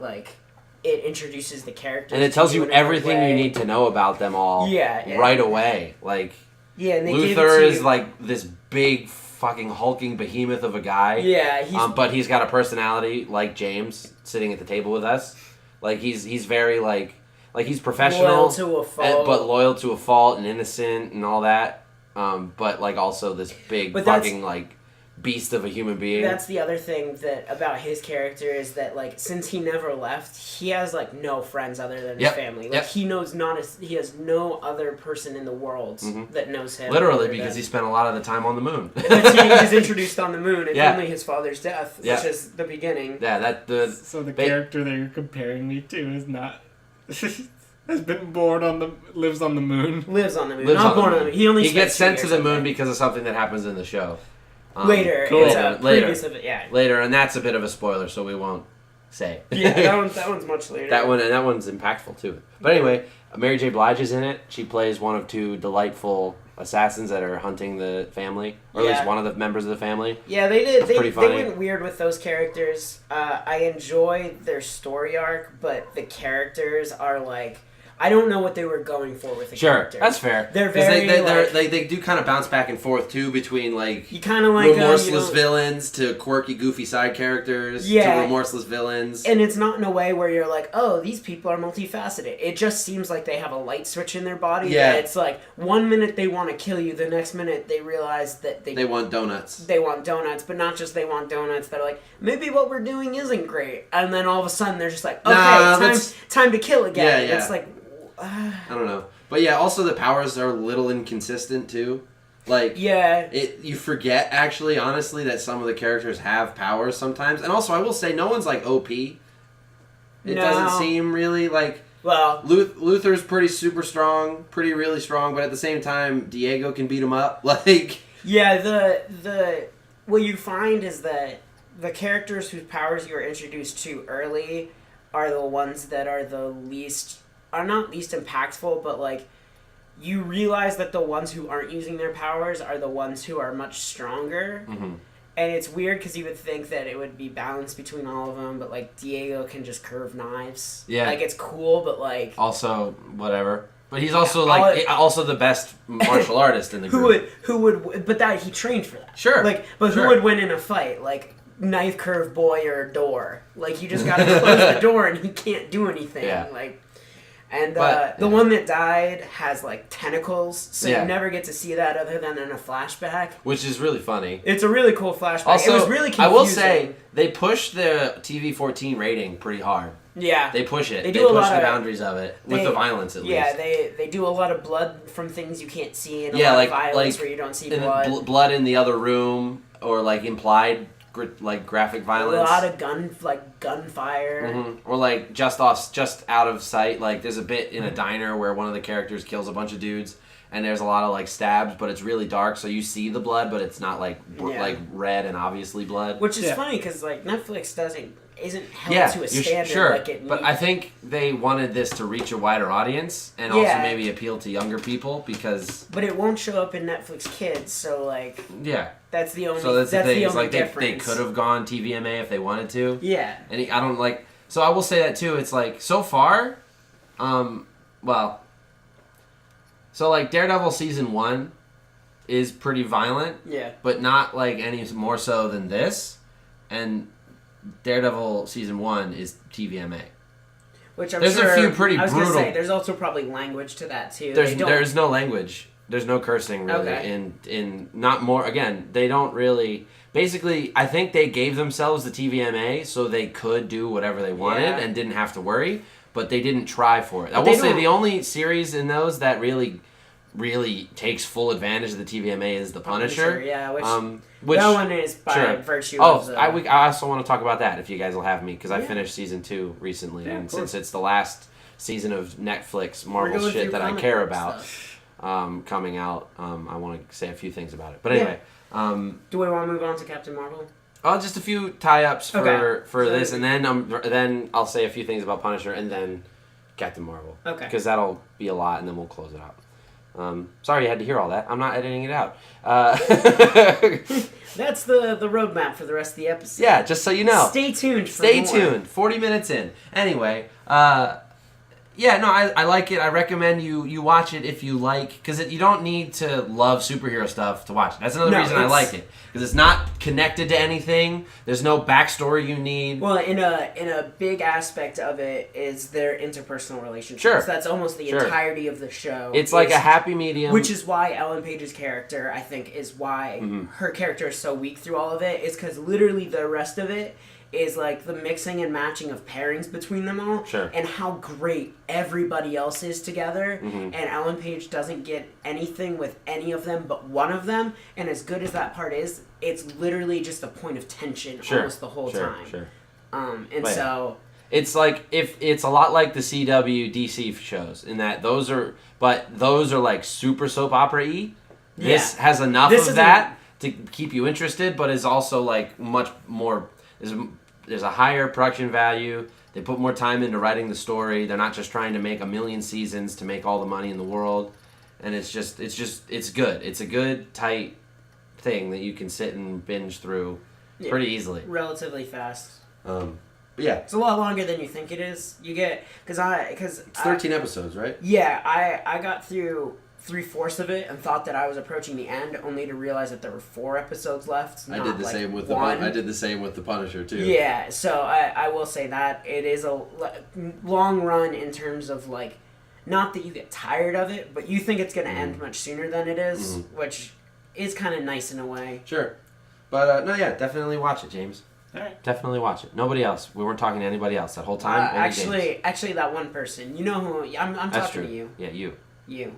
introduces the characters.
And it tells you everything you need to know about them all right away. Like...
Yeah, and they
Luther is like this big fucking hulking behemoth of a guy.
Yeah,
but he's got a personality like James sitting at the table with us. Like he's very like he's professional,
loyal to a fault,
but loyal to a fault and innocent and all that. But like also this big fucking like beast of a human being.
That's the other thing that about his character is that like since he never left, he has like no friends other than his family. Like he has no other person in the world that knows him.
Literally because he spent a lot of the time on the moon.
But he was introduced on the moon and only his father's death, which is the beginning.
Yeah,
So the character that you're comparing me to is not has been born lives on the moon.
Lives on the moon. Not born on the moon.
He gets sent to the moon because of something that happens in the show.
Later,
cool.
Later,
and that's a bit of a spoiler, so we won't say.
Yeah, that one's much later.
That one's impactful too. But anyway, Mary J. Blige is in it. She plays one of 2 delightful assassins that are hunting the family, or at least one of the members of the family.
Yeah, they did. They
funny.
went weird with those characters. I enjoy their story arc, but the characters are like. I don't know what they were going for with the characters.
Sure, that's fair.
They're very
they do kind of bounce back and forth too between like
you kind of like
remorseless villains to quirky, goofy side characters to remorseless villains.
And it's not in a way where you're like, oh, these people are multifaceted. It just seems like they have a light switch in their body.
Yeah,
it's like one minute they want to kill you, the next minute they realize that they
want donuts.
They want donuts, but not just they want donuts. They're like, maybe what we're doing isn't great, and then all of a sudden they're just like, okay, time to kill again.
Yeah.
It's like.
I don't know. But yeah, also the powers are a little inconsistent too. Like, you forget, actually, honestly, that some of the characters have powers sometimes. And also, I will say, no one's like OP. It doesn't seem really like...
Well...
Luther's pretty super strong, really strong, but at the same time, Diego can beat him up. Like...
Yeah, the what you find is that the characters whose powers you are introduced to early are the ones that are the least... are not least impactful, but like you realize that the ones who aren't using their powers are the ones who are much stronger.
Mm-hmm.
And it's weird because you would think that it would be balanced between all of them, but like Diego can just curve knives.
Yeah,
like it's cool, but like
also whatever. But he's also also the best martial artist in the group.
Who would? But that he trained for that.
Sure.
Who would win in a fight? Like knife curve boy or a door? Like you just gotta close the door and he can't do anything.
Yeah.
Like. And the one that died has like tentacles, so you never get to see that other than in a flashback.
Which is really funny.
It's a really cool flashback.
Also,
it was really confusing.
I will say, they push the TV-14 rating pretty hard.
Yeah.
They push it. They
push
the boundaries of it, with the violence at least.
Yeah, they do a lot of blood from things you can't see, and a lot of violence where you don't see blood.
Blood in the other room, or like implied graphic violence.
A lot of gunfire.
Mm-hmm. Or like just out of sight. Like there's a bit in a diner where one of the characters kills a bunch of dudes, and there's a lot of like stabs, but it's really dark, so you see the blood, but it's not like red and obviously blood.
Which is funny because like Netflix isn't held to a standard like it needs.
But I think they wanted this to reach a wider audience and also maybe appeal to younger people because. But
it won't show up in Netflix Kids, so like.
Yeah.
That's the only.
So that's the thing. It's like
difference.
they could have gone TVMA if they wanted to.
Yeah.
And I don't like. So I will say that too. It's like so far, so like Daredevil season 1 is pretty violent.
Yeah.
But not like any more so than this, and Daredevil season 1 is TVMA.
Which
there's a few pretty brutal.
I was gonna say there's also probably language to that too.
There's no language. There's no cursing really in not more. Again, they don't really. Basically, I think they gave themselves the TVMA so they could do whatever they wanted and didn't have to worry. But they didn't try for it. I will say the only series in those that really really takes full advantage of the TVMA is the Punisher.
Yeah, which
that
one is by virtue of the...
I also want to talk about that if you guys will have me, because I finished season 2 recently, and since it's the last season of Netflix Marvel shit that I care about coming out, I want to say a few things about it. But anyway...
do we want to move on to Captain Marvel?
Just a few tie-ups for this, and then I'll say a few things about Punisher, and then Captain Marvel.
Okay.
Because that'll be a lot, and then we'll close it out. Sorry you had to hear all that. I'm not editing it out.
That's the roadmap for the rest of the episode.
Yeah, just so you know.
Stay tuned for
Stay
more.
tuned. 40 minutes in. Anyway, I like it. I recommend you watch it if you like, because you don't need to love superhero stuff to watch it. That's another reason I like it, because it's not connected to anything. There's no backstory you need.
Well, in a big aspect of it is their interpersonal relationships.
Sure.
That's almost the entirety of the show.
It's like a happy medium.
Which is why Ellen Page's character, I think, is why her character is so weak through all of it, is because literally the rest of it is like the mixing and matching of pairings between them all, and how great everybody else is together, and Ellen Page doesn't get anything with any of them but one of them, and as good as that part is, it's literally just a point of tension almost the whole time.
It's like, if it's a lot like the CW DC shows, in that those are like super soap opera-y. This has enough of that to keep you interested, but is also like much more... There's a higher production value. They put more time into writing the story. They're not just trying to make a million seasons to make all the money in the world. And it's good. It's a good, tight thing that you can sit and binge through pretty easily.
Relatively fast.
Yeah.
It's a lot longer than you think it is. You get... Because
it's 13 episodes, right?
Yeah, I got through 3/4 of it and thought that I was approaching the end, only to realize that there were 4 episodes left.
I did the same with the Punisher too.
Yeah, so I will say that it is a long run in terms of like, not that you get tired of it, but you think it's going to end much sooner than it is, which is kind of nice in a way.
Sure, but definitely watch it, James.
All right.
Definitely watch it. Nobody else. We weren't talking to anybody else that whole time.
Actually, that one person. You know who? I'm talking to you.
Yeah, you.
You.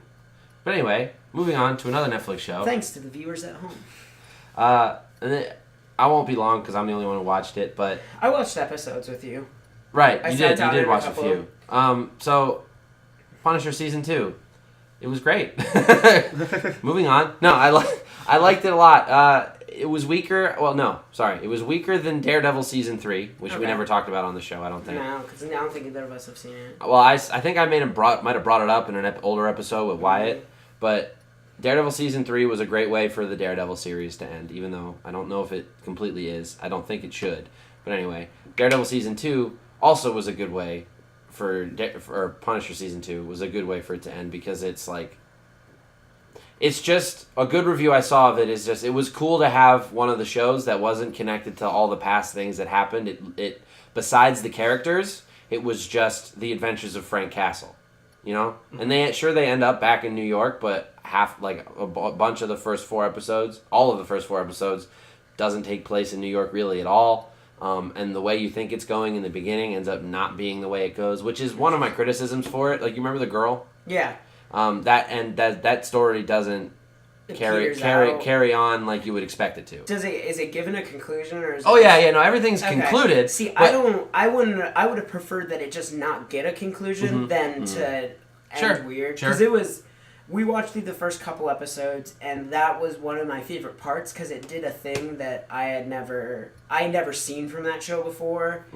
But anyway, moving on to another Netflix show.
Thanks to the viewers at home.
I won't be long because I'm the only one who watched it, but...
I watched episodes with you.
Right, you did watch a few. So, Punisher Season 2. It was great. Moving on. No, I liked it a lot. It was weaker... Well, no, sorry. It was weaker than Daredevil Season 3, which we never talked about on the show, I don't think.
No, because I don't think either of us have seen it.
Well, I think I might have brought it up in an older episode with Wyatt, but Daredevil Season 3 was a great way for the Daredevil series to end, even though I don't know if it completely is. I don't think it should. But anyway, Daredevil Season 2 also was a good way for Punisher Season 2 was a good way for it to end, because it's like... It's just a good review I saw of it. Is just, it was cool to have one of the shows that wasn't connected to all the past things that happened. It besides the characters, it was just the adventures of Frank Castle, you know. And they end up back in New York, but a bunch of the first 4 episodes, all of the first 4 episodes, doesn't take place in New York really at all. And the way you think it's going in the beginning ends up not being the way it goes, which is one of my criticisms for it. Like, you remember the girl?
Yeah.
That story doesn't carry on like you would expect it to.
Is it given a conclusion, or is
everything's concluded.
See, I would have preferred that it just not get a conclusion than to end weird. Because we watched through the first couple episodes, and that was one of my favorite parts, because it did a thing that I had never seen from that show before.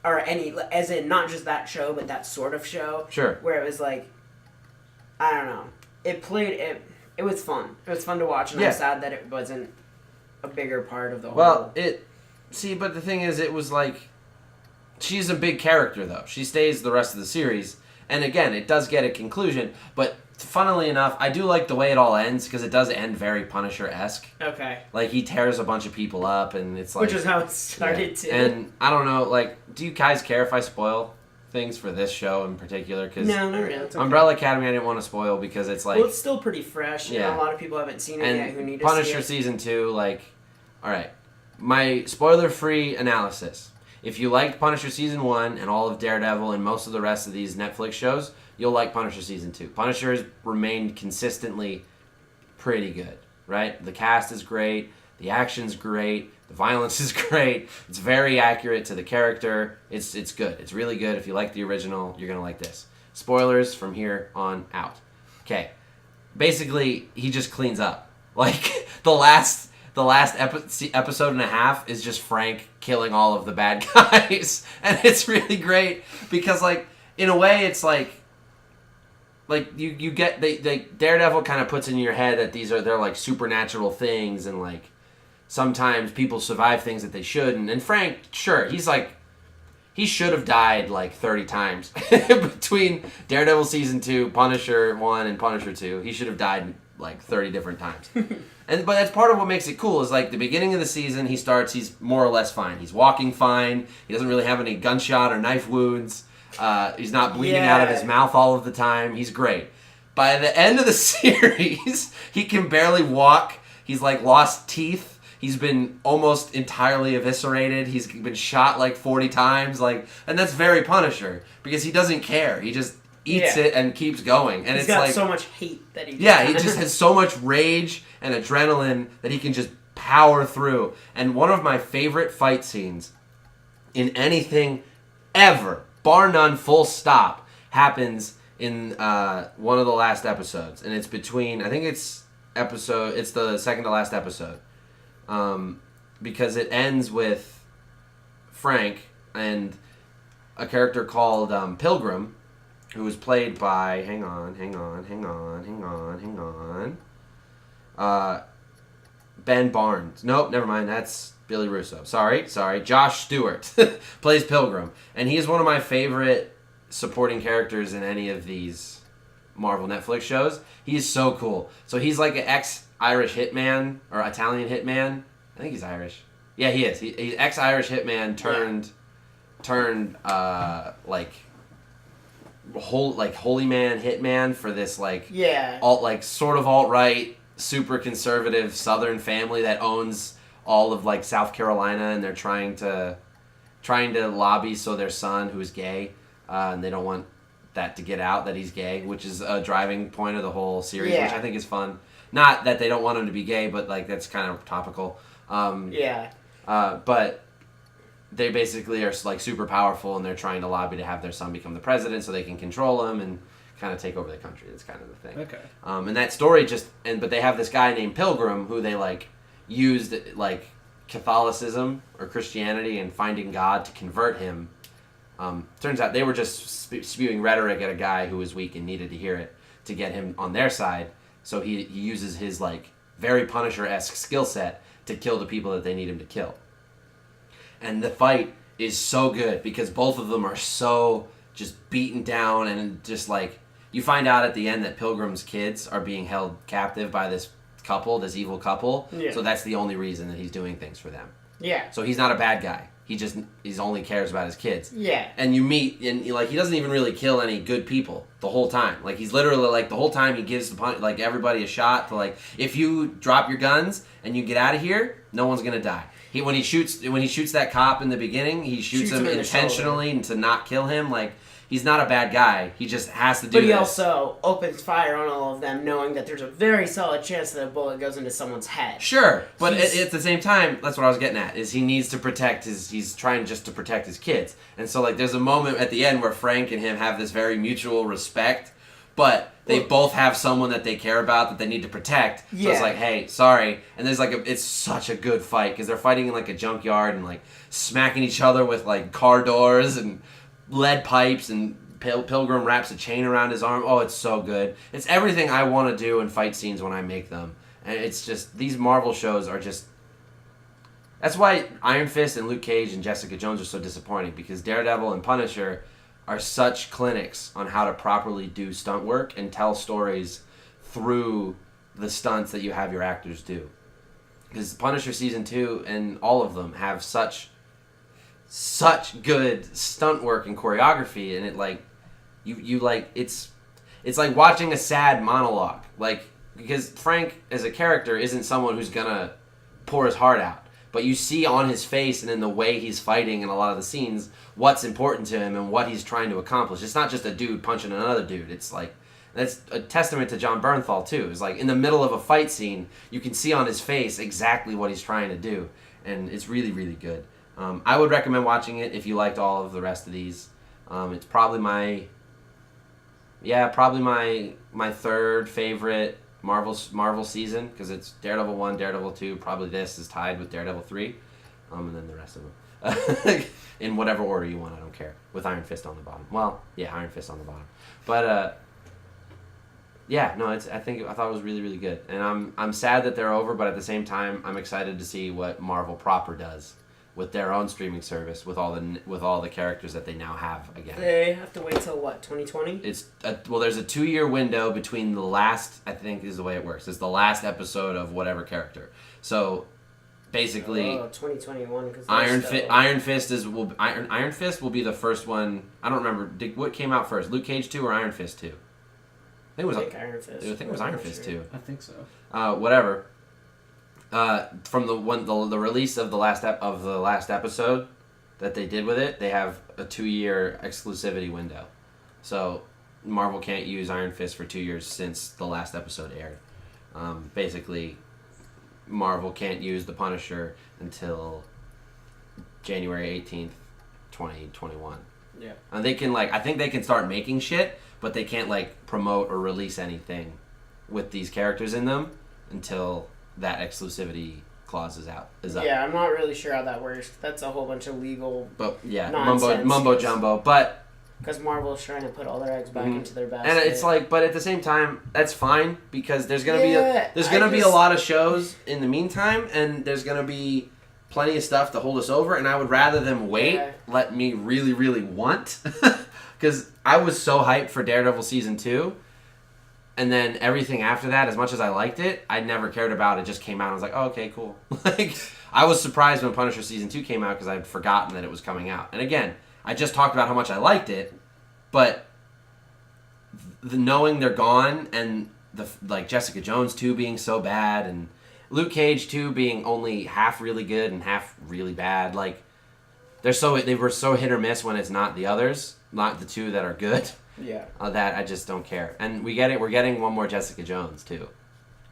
Or any, as in not just that show, but that sort of show.
Sure.
Where it was like, I don't know. It was fun. It was fun to watch, and I'm sad that it wasn't a bigger part of the whole...
Well, but the thing is, it was like, she's a big character, though. She stays the rest of the series, and again, it does get a conclusion, but funnily enough, I do like the way it all ends, because it does end very Punisher-esque.
Okay.
Like, he tears a bunch of people up, and it's like...
Which is how it started, too.
And, I don't know, like, do you guys care if I spoil things for this show in particular? Cause
no, not really. It's okay.
Umbrella Academy I didn't want to spoil, because it's like...
Well, it's still pretty fresh. A lot of people haven't seen it yet who need to see it.
Punisher Season 2, like... Alright. My spoiler-free analysis. If you liked Punisher Season 1 and all of Daredevil and most of the rest of these Netflix shows, you'll like Punisher season 2. Punisher has remained consistently pretty good, right? The cast is great, the action's great, the violence is great. It's very accurate to the character. It's good. It's really good. If you like the original, you're gonna like this. Spoilers from here on out. Okay. Basically, he just cleans up. Like the last episode and a half is just Frank killing all of the bad guys, and it's really great because, like, in a way, it's like you get they Daredevil kind of puts in your head that they're like supernatural things, and like sometimes people survive things that they shouldn't. And Frank, sure, he should have died like 30 times between Daredevil season 2, Punisher 1, and Punisher 2. He should have died like 30 different times. But that's part of what makes it cool is like the beginning of the season, he's more or less fine. He's walking fine. He doesn't really have any gunshot or knife wounds. He's not bleeding out of his mouth all of the time. He's great. By the end of the series, he can barely walk. He's like lost teeth. He's been almost entirely eviscerated. He's been shot like 40 times. And that's very Punisher because he doesn't care. He just eats it and keeps going. And
he's got so much hate that he
he just has so much rage and adrenaline that he can just power through. And one of my favorite fight scenes in anything ever, bar none, full stop, happens in one of the last episodes. And it's between, I think it's the second to last episode. Because it ends with Frank and a character called Pilgrim, who was played by, hang on, Ben Barnes. Nope, never mind, that's Billy Russo. Sorry, Josh Stewart plays Pilgrim. And he is one of my favorite supporting characters in any of these Marvel Netflix shows. He is so cool. So he's like an ex-Irish hitman, or Italian hitman. I think he's Irish. Yeah, he is. He's ex-Irish hitman turned holy man hitman for this sort of alt-right, super conservative Southern family that owns all of like South Carolina, and they're trying to lobby so their son, who's gay, and they don't want that to get out that he's gay, which is a driving point of the whole series, which I think is fun. Not that they don't want him to be gay, but like that's kind of topical. But they basically are like super powerful, and they're trying to lobby to have their son become the president so they can control him and kind of take over the country. That's kind of the thing.
Okay.
And that story but they have this guy named Pilgrim who they like used like Catholicism or Christianity and finding God to convert him. Turns out they were just spewing rhetoric at a guy who was weak and needed to hear it to get him on their side. So he uses his like very Punisher-esque skill set to kill the people that they need him to kill. And the fight is so good because both of them are so just beaten down, and just like you find out at the end that Pilgrim's kids are being held captive by this evil couple. Yeah. So that's the only reason that he's doing things for them. Yeah. So he's not a bad guy. He only cares about his kids. Yeah. And you meet, and he doesn't even really kill any good people the whole time. Like he's literally like the whole time he gives everybody a shot to like, if you drop your guns and you get out of here, no one's gonna die. When he shoots that cop in the beginning, he shoots him intentionally to not kill him. Like he's not a bad guy. He just has to do. But he
also opens fire on all of them, knowing that there's a very solid chance that a bullet goes into someone's head.
Sure, but at the same time, that's what I was getting at. Is he needs to protect he's trying just to protect his kids, and so like there's a moment at the end where Frank and him have this very mutual respect, but they both have someone that they care about that they need to protect. So it's like, hey, sorry, and there's like it's such a good fight because they're fighting in like a junkyard and like smacking each other with like car doors and lead pipes, and Pilgrim wraps a chain around his arm. Oh, it's so good. It's everything I want to do in fight scenes when I make them. And it's just, these Marvel shows are just... That's why Iron Fist and Luke Cage and Jessica Jones are so disappointing, because Daredevil and Punisher are such clinics on how to properly do stunt work and tell stories through the stunts that you have your actors do. Because Punisher Season 2 and all of them have such good stunt work and choreography, and it like you like it's like watching a sad monologue, like, because Frank as a character isn't someone who's gonna pour his heart out, but you see on his face and in the way he's fighting in a lot of the scenes what's important to him and what he's trying to accomplish. It's not just a dude punching another dude. It's like, that's a testament to John Bernthal too. It's like in the middle of a fight scene, you can see on his face exactly what he's trying to do, and it's really, really good. I would recommend watching it if you liked all of the rest of these. It's probably my third favorite Marvel season, because it's Daredevil 1, Daredevil 2, probably this is tied with Daredevil 3, and then the rest of them. In whatever order you want, I don't care. With Iron Fist on the bottom. Well, yeah, Iron Fist on the bottom. But, yeah, no, I thought it was really, really good. And I'm sad that they're over, but at the same time, I'm excited to see what Marvel proper does with their own streaming service, with all the characters that they now have again.
They have to wait till what, 2020?
There's a 2-year window between the last, I think is the way it works. It's the last episode of whatever character. So basically,
2021.
Iron Fist will be the first one. I don't remember what came out first, Luke Cage 2 or Iron Fist 2. I think it was Iron Fist 2.
I think so.
Whatever. From the release of the last episode that they did with it, they have a 2-year exclusivity window. So Marvel can't use Iron Fist for 2 years since the last episode aired. Basically, Marvel can't use the Punisher until January 18th, 2021.
Yeah.
And they can I think they can start making shit, but they can't promote or release anything with these characters in them until that exclusivity clause is up.
Yeah, I'm not really sure how that works. That's a whole bunch of legal
mumbo jumbo. But
because Marvel's trying to put all their eggs back into their basket,
and it's but at the same time, that's fine, because there's gonna be a lot of shows in the meantime, and there's gonna be plenty of stuff to hold us over. And I would rather them wait, let me really, really want, because I was so hyped for Daredevil season 2. And then everything after that, as much as I liked it, I never cared about it. Just came out and I was like, oh, okay, cool. I was surprised when Punisher Season 2 came out because I'd forgotten that it was coming out. And again, I just talked about how much I liked it, but knowing they're gone, and Jessica Jones 2 being so bad, and Luke Cage 2 being only half really good and half really bad, they were so hit or miss when it's not the others, not the 2 that are good.
Yeah.
That I just don't care. And we're getting one more Jessica Jones too.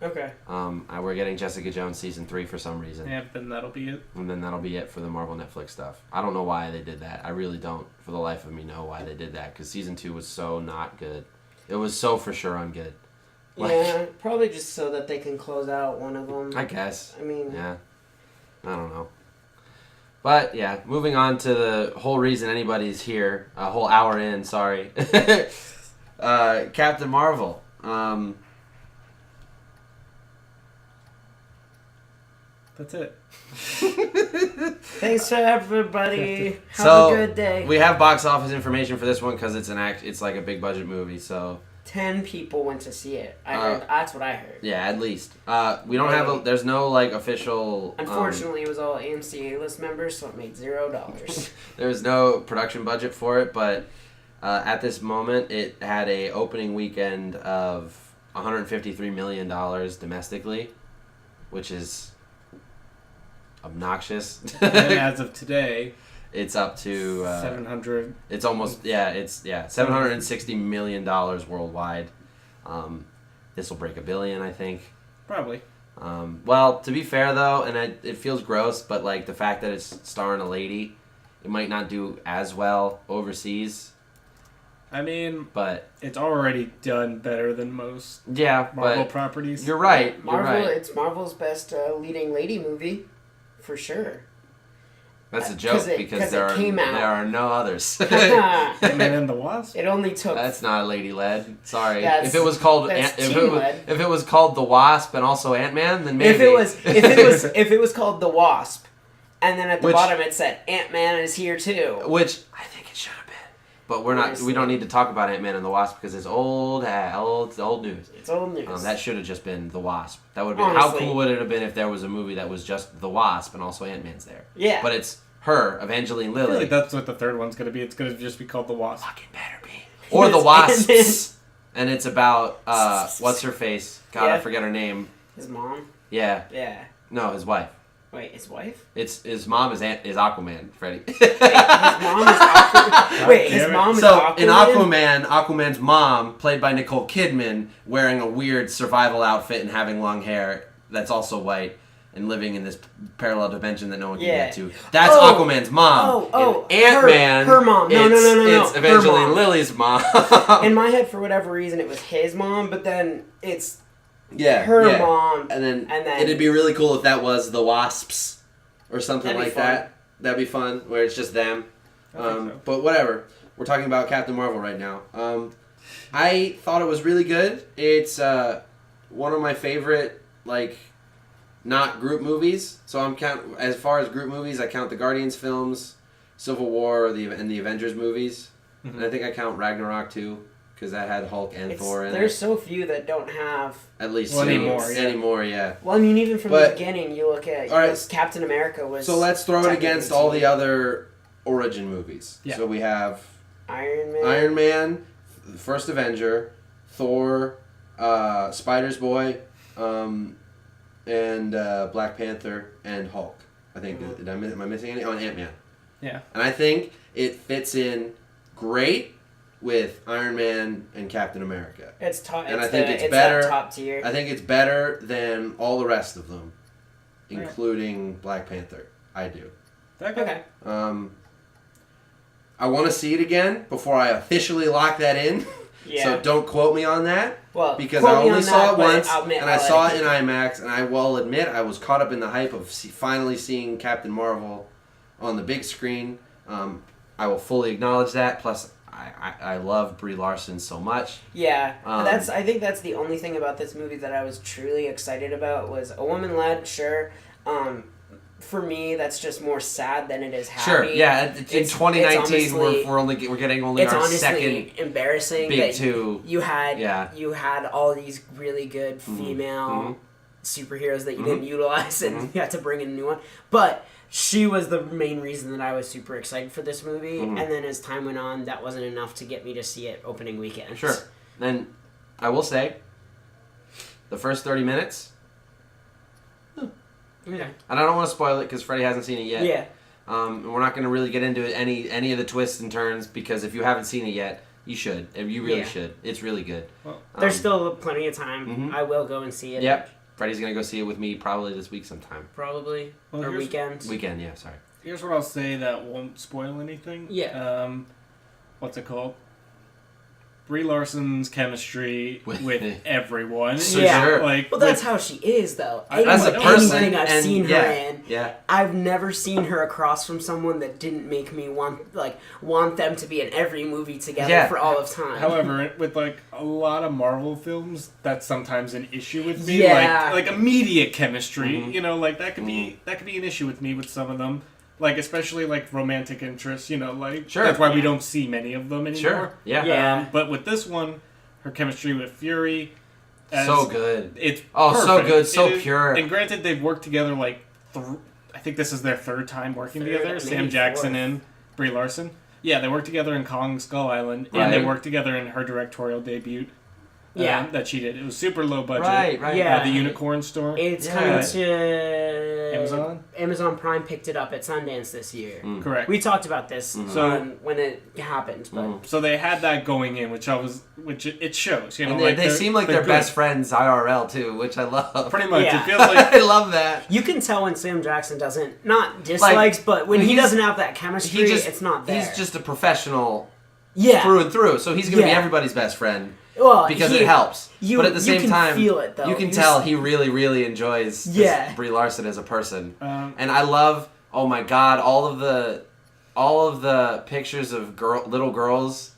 Okay.
We're getting Jessica Jones season 3 for some reason.
Yeah, then that'll be it.
And then that'll be it for the Marvel Netflix stuff. I don't know why they did that. I really don't, for the life of me, know why they did that, because season 2 was so not good. It was so for sure ungood.
Yeah, probably just so that they can close out one of them.
I guess.
I mean.
Yeah. I don't know. But, yeah, moving on to the whole reason anybody's here, a whole hour in, sorry. Captain Marvel.
That's it.
Thanks to everybody. Have
a
good day.
We have box office information for this one because it's like a big budget movie, so
10 people went to see it. That's what I heard.
Yeah, at least. We don't have there's no official.
Unfortunately, it was all AMC A-list members, so it made $0.
There was no production budget for it, but at this moment, it had a opening weekend of $153 million domestically, which is obnoxious.
And as of today,
it's up to
700.
It's almost $760 million worldwide. This will break $1 billion, I think.
Probably.
Well, to be fair though, and it feels gross, but the fact that it's starring a lady, it might not do as well overseas.
I mean,
but
it's already done better than most
Marvel
properties.
You're right.
It's Marvel's best leading lady movie, for sure.
That's a joke because there are no others.
Ant-Man and the Wasp.
It only took.
That's not lady led. Sorry. If it was called if it was called the Wasp and also Ant-Man, then maybe.
If it was called the Wasp, and then at the bottom it said Ant-Man is here too.
Which I think it should have been. But we're not. We don't need to talk about Ant-Man and the Wasp because it's old news.
It's old news.
That should have just been the Wasp. That would have been. Honestly, how cool would it have been if there was a movie that was just the Wasp and also Ant-Man's there?
Yeah.
But it's her, Evangeline Lilly.
I feel like that's what the third one's gonna be. It's gonna just be called the Wasp.
Fucking better be. Or the Wasps. And it's about what's her face? God, I forget her name.
His mom.
Yeah.
Yeah.
No, his wife.
Wait, his wife?
His mom is Aquaman, Freddie.
Wait, his mom is Aquaman? Wait, his mom is
so
Aquaman?
in Aquaman's mom, played by Nicole Kidman, wearing a weird survival outfit and having long hair that's also white and living in this parallel dimension that no one can get to. That's Aquaman's mom. Ant-Man.
Her mom. No.
It's Evangeline Lilly's mom.
In my head, for whatever reason, it was his mom, but then it's
her
mom.
And then it'd be really cool if that was the Wasps or something like that. That'd be fun, where it's just them. So. But whatever. We're talking about Captain Marvel right now. I thought it was really good. It's one of my favorite, not group movies. So as far as group movies, I count the Guardians films, Civil War, and the Avengers movies. Mm-hmm. And I think I count Ragnarok too, because that had Hulk and Thor in it.
There's so few that don't have...
At least
two.
Anymore, yeah.
Well, I mean, even from the beginning, you look at... Captain America was...
So let's throw it against all the other origin movies. Yeah. So we have... Iron Man, the First Avenger, Thor, Spider's Boy, and Black Panther, and Hulk. I think. Mm-hmm. Am I missing any? Oh, and Ant-Man. Yeah. And I think it fits in great with Iron Man and Captain America.
It's top.
And I think it's better.
Top tier.
I think it's better than all the rest of them, including Black Panther. I do.
Okay.
I want to see it again before I officially lock that in. Yeah. So don't quote me on that. Well, because I only saw it once, and I saw it in IMAX, and I will admit I was caught up in the hype of finally seeing Captain Marvel on the big screen. I will fully acknowledge that. Plus, I love Brie Larson so much.
Yeah, I think that's the only thing about this movie that I was truly excited about was a woman led. Sure. For me, that's just more sad than it is happy.
Sure, yeah. In 2019, we're getting only our second
embarrassing
big
that
two.
You had all these really good female superheroes that you didn't utilize, and you had to bring in a new one. But she was the main reason that I was super excited for this movie. And then as time went on, that wasn't enough to get me to see it opening weekend.
Sure. And I will say, the first 30 minutes.
Yeah.
And I don't want to spoil it because Freddie hasn't seen it yet.
Yeah.
And we're not going to really get into any of the twists and turns because if you haven't seen it yet, you should. You really should. It's really good.
Well, there's still plenty of time. I will go and see it.
Yep. Freddie's going to go see it with me probably this week sometime.
Probably. Or weekend.
Weekend, yeah, sorry.
Here's what I'll say that won't spoil anything.
Yeah.
What's it called? Brie Larson's chemistry with everyone.
Sure.
Well, that's how she is, though.
As a person,
anything I've seen her in,
yeah.
I've never seen her across from someone that didn't make me want them to be in every movie together for all of time.
However, with a lot of Marvel films, that's sometimes an issue with me.
Yeah.
Like immediate chemistry. That could be an issue with me with some of them. Especially romantic interests, sure. That's why we don't see many of them anymore.
Sure, yeah.
But with this one, her chemistry with Fury...
so good.
It's
perfect. So good, so pure.
And granted, they've worked together, I think this is their third time working together. Sam Jackson and Brie Larson. Yeah, they worked together in Kong Skull Island, and they worked together in her directorial debut. That she did. It was super low budget.
Right.
Yeah.
The Unicorn Store.
It's coming to...
Amazon?
Amazon Prime picked it up at Sundance this year.
Correct.
We talked about this when it happened. But.
So they had that going in, which it shows.
And they seem like they're best friends IRL too, which I love.
Pretty much.
Yeah.
It feels like...
I love that.
You can tell when Sam Jackson doesn't, not dislikes, but when he doesn't have that chemistry, it's not there.
He's just a professional through and through, so he's going to be everybody's best friend.
Well,
because it helps. But at the same time,
feel it, though.
You can tell he really, really enjoys Brie Larson as a person. And I love, oh my God, all of the pictures of little girls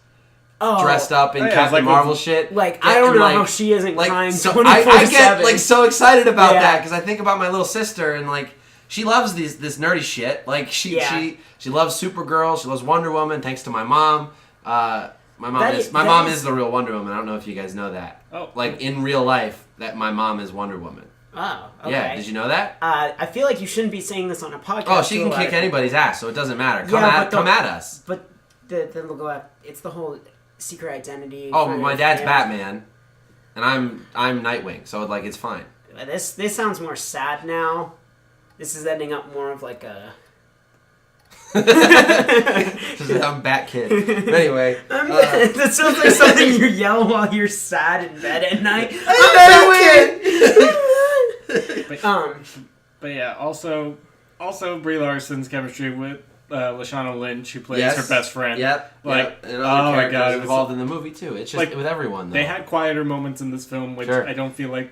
dressed up in Captain Marvel shit.
I don't know how she isn't crying 24/7.
I get so excited about that because I think about my little sister and she loves this nerdy shit. She loves Supergirl. She loves Wonder Woman. Thanks to my mom. My mom is the real Wonder Woman. I don't know if you guys know that.
Oh.
In real life, that my mom is Wonder Woman.
Oh, okay.
Yeah, did you know that?
I feel like you shouldn't be saying this on a podcast.
Oh, she can kick anybody's ass, so it doesn't matter. Come at us.
But then they'll go out. It's the whole secret identity.
Oh, my dad's Batman, and I'm Nightwing, so it's fine.
This sounds more sad now This is ending up more of like a...
I'm Bat Kid. But anyway.
That sounds like something you yell while you're sad in bed at night.
But yeah, also Brie Larson's chemistry with Lashana Lynch, who plays her best friend.
Yep.
Like,
and other characters
my God,
involved in the movie too. It's just with everyone though.
They had quieter moments in this film, which I don't feel like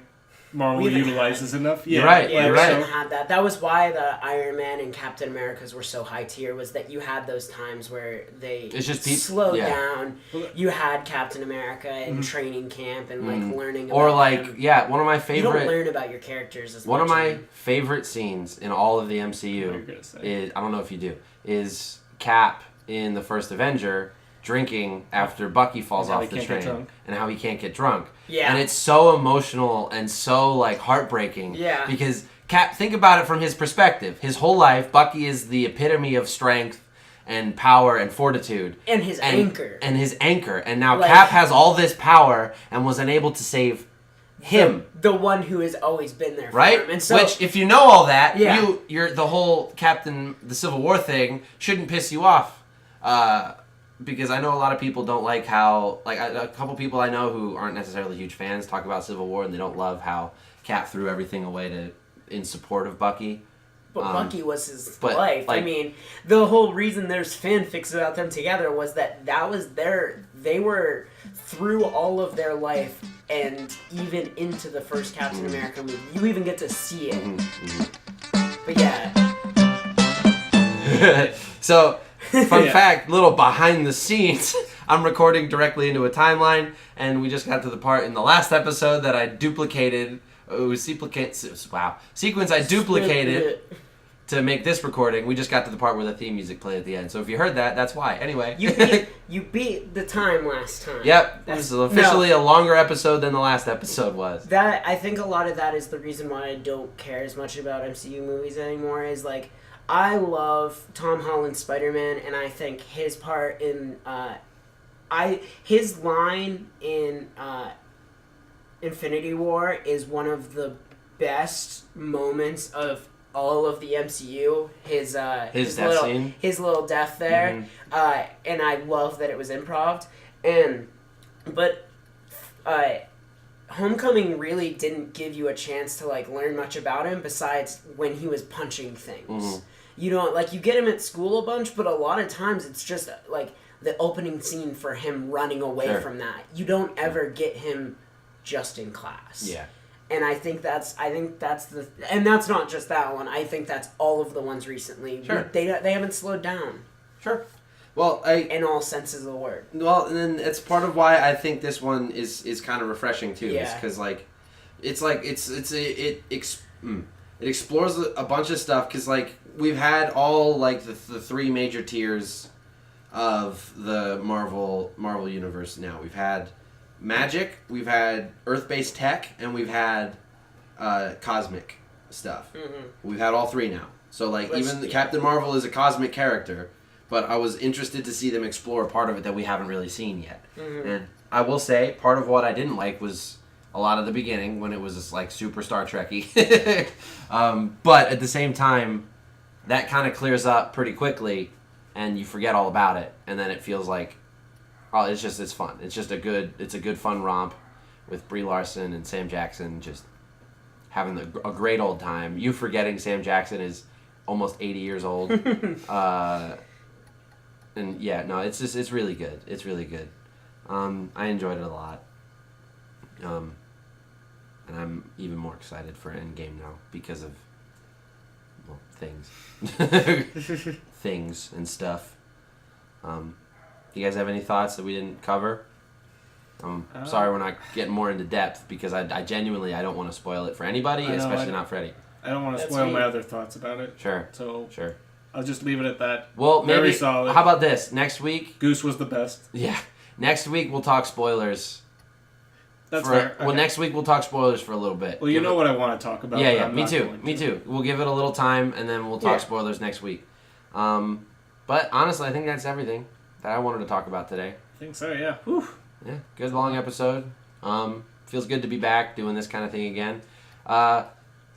Marvel utilizes enough.
You're right.
Yeah,
you're
we
right.
haven't had that. That was why the Iron Man and Captain Americas were so high tier. Was that you had those times where they slowed down. You had Captain America in training camp and like learning.
Or
about
like
them.
One of my favorite.
You don't learn about your characters as
one
much.
One of my favorite scenes in all of the MCU is, I don't know if you do, is Cap in the first Avenger drinking after Bucky falls off the train and how he can't get drunk.
Yeah.
And it's so emotional and so like heartbreaking.
Yeah.
Because Cap, think about it from his perspective. His whole life, Bucky is the epitome of strength and power and fortitude.
And his anchor.
And his anchor. And now Cap has all this power and was unable to save him.
The one who has always been there for
him.
And so,
which, if you know all that, you're the whole the Civil War thing shouldn't piss you off. Because I know a lot of people don't like how, like a couple people I know who aren't necessarily huge fans talk about Civil War and they don't love how Cap threw everything away in support of Bucky.
But Bucky was his life. I mean, the whole reason there's fanfics about them together was that was they were through all of their life and even into the first Captain America movie. You even get to see it. But yeah.
So... Fun fact, little behind the scenes, I'm recording directly into a timeline, and we just got to the part in the last episode that I duplicated. It was sequence I duplicated to make this recording. We just got to the part where the theme music played at the end. So if you heard that, that's why. Anyway.
You beat the time last time.
Yep. This is officially a longer episode than the last episode was.
I think a lot of that is the reason why I don't care as much about MCU movies anymore, is like, I love Tom Holland's Spider-Man, and I think his part in his line in Infinity War is one of the best moments of all of the MCU. His
death scene,
his little death there, and I love that it was improv. But Homecoming really didn't give you a chance to like learn much about him besides when he was punching things. You don't, like, you get him at school a bunch, but a lot of times it's just, like, the opening scene for him running away from that. You don't ever get him just in class.
Yeah.
And I think that's and that's not just that one. I think that's all of the ones recently.
Sure.
They haven't slowed down.
Sure. Well,
in all senses of the word.
Well, and then it's part of why I think this one is kind of refreshing, too. Yeah. Because, like, it explores a bunch of stuff, because, like, we've had all like the three major tiers of the Marvel universe now. We've had magic, we've had Earth-based tech, and we've had cosmic stuff. We've had all three now. So like Captain Marvel is a cosmic character, but I was interested to see them explore a part of it that we haven't really seen yet. And I will say part of what I didn't like was a lot of the beginning when it was just like super Star Trek-y. But at the same time, that kind of clears up pretty quickly, and you forget all about it, and then it feels like, it's fun. It's just a good fun romp with Brie Larson and Sam Jackson just having a great old time. You forgetting Sam Jackson is almost 80 years old, and yeah, no, it's really good. It's really good. I enjoyed it a lot, and I'm even more excited for Endgame now because of. Well, things and stuff. Do you guys have any thoughts that we didn't cover? I'm sorry we're not getting more into depth because I genuinely don't want to spoil it for anybody, especially not Freddie.
I don't want to spoil my other thoughts about it.
Sure.
Sure. I'll just leave it at that.
Well, maybe.
Very solid.
How about this? Next week,
Goose was the best.
Yeah. Next week we'll talk spoilers.
That's fair.
Well, next week we'll talk spoilers for a little bit.
Well, you know what I want to talk about.
Yeah, me too. We'll give it a little time, and then we'll talk spoilers next week. But honestly, I think that's everything that I wanted to talk about today.
I think so, yeah. Whew.
Yeah, good long episode. Feels good to be back doing this kind of thing again.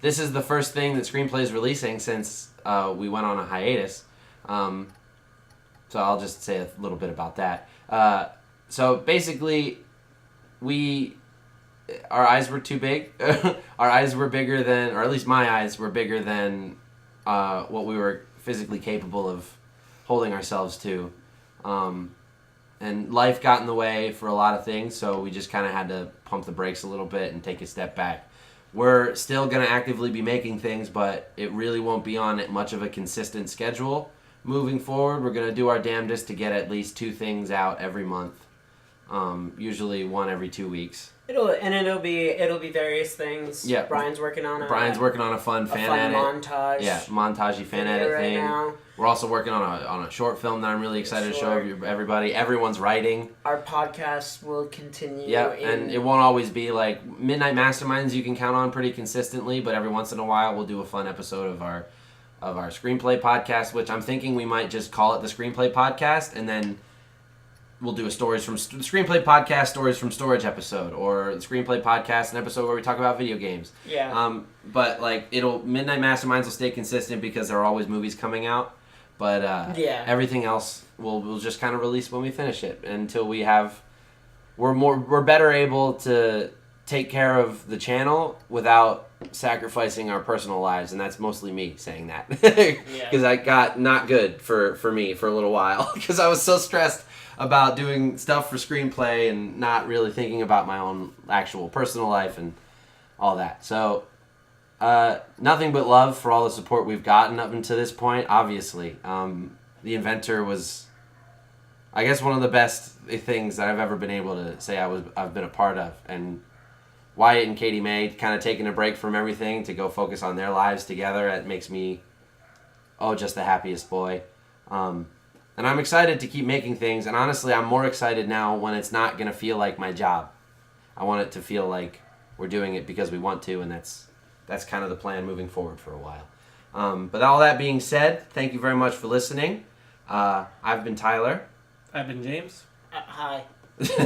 this is the first thing that Screenplay is releasing since we went on a hiatus. So I'll just say a little bit about that. So basically, our eyes were too big. Our eyes were bigger than, or at least my eyes were bigger than what we were physically capable of holding ourselves to. And life got in the way for a lot of things, so we just kind of had to pump the brakes a little bit and take a step back. We're still going to actively be making things, but it really won't be on much of a consistent schedule moving forward. We're going to do our damnedest to get at least 2 things out every month, usually 1 every 2 weeks.
It'll be various things.
Yeah,
Brian's working on
a fun fan edit.
Montage.
Yeah, montagey fan edit thing.
Now.
We're also working on a short film that I'm really excited to show everybody. Everyone's writing.
Our podcast will continue.
Yeah, and it won't always be like Midnight Masterminds. You can count on pretty consistently, but every once in a while we'll do a fun episode of our Screenplay podcast, which I'm thinking we might just call it the Screenplay Podcast, and then we'll do a Screenplay Podcast Stories from Storage episode, or the Screenplay Podcast, an episode where we talk about video games.
Yeah.
But like Midnight Masterminds will stay consistent because there are always movies coming out. But everything else we'll just kind of release when we finish it until we're better able to take care of the channel without sacrificing our personal lives, and that's mostly me saying that because I got not good for me for a little while because I was so stressed about doing stuff for Screenplay and not really thinking about my own actual personal life and all that. So nothing but love for all the support we've gotten up until this point. Obviously, The Inventor was, I guess, one of the best things that I've ever been able to say I've been a part of. And Wyatt and Katimae kind of taking a break from everything to go focus on their lives together. It makes me, just the happiest boy. And I'm excited to keep making things. And honestly, I'm more excited now when it's not going to feel like my job. I want it to feel like we're doing it because we want to, and that's kind of the plan moving forward for a while. But all that being said, thank you very much for listening. I've been Tyler.
I've been James.
Hi.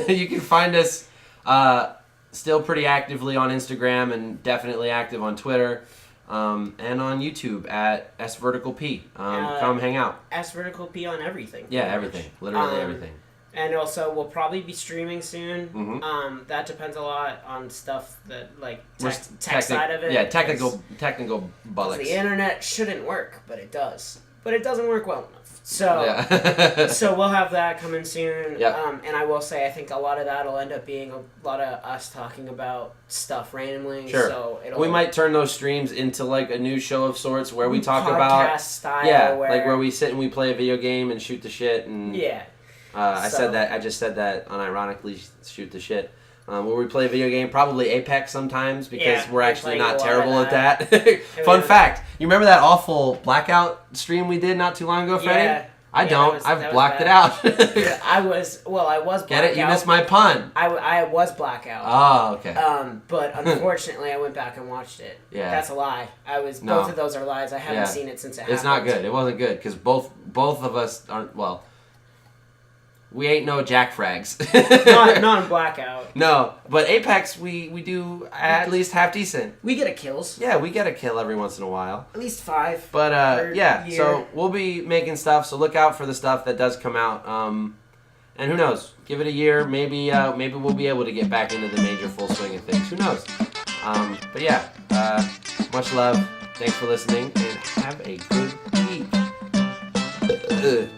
You can find us still pretty actively on Instagram and definitely active on Twitter and on YouTube at SVerticalP. Come hang out.
SVerticalP on everything.
Yeah, everything. Literally everything.
And also, we'll probably be streaming soon.
Mm-hmm.
That depends a lot on stuff that, like, tech
side
of it.
Yeah, technical bullocks.
The internet shouldn't work, but it does. But it doesn't work well enough. So, so we'll have that coming soon.
Yep.
And I will say, I think a lot of that will end up being a lot of us talking about stuff randomly.
Sure.
So
we might turn those streams into, like, a new show of sorts where we talk
podcast
about...
style.
Yeah,
where
where we sit and we play a video game and shoot the shit and...
Yeah.
I just said that unironically, shoot the shit. Where we play a video game, probably Apex sometimes, because we're actually not terrible at that. Fun fact, you remember that awful Blackout stream we did not too long ago, Freddie?
Yeah.
I don't. I've blocked it out.
I was Blackout.
Get it? You missed my pun.
I was Blackout.
Oh, okay.
But unfortunately, I went back and watched it.
Yeah.
That's a lie. Both of those are lies. I haven't seen it since it happened.
It's not good. It wasn't good, because both of us aren't, well... We ain't no jack frags.
not in Blackout.
No, but Apex we do at least half decent.
We get a kills.
Yeah, we get a kill every once in a while.
At least 5.
But yeah, so we'll be making stuff. So look out for the stuff that does come out. And who knows? Give it a year. Maybe we'll be able to get back into the major full swing of things. Who knows? But yeah, much love. Thanks for listening, and have a good week.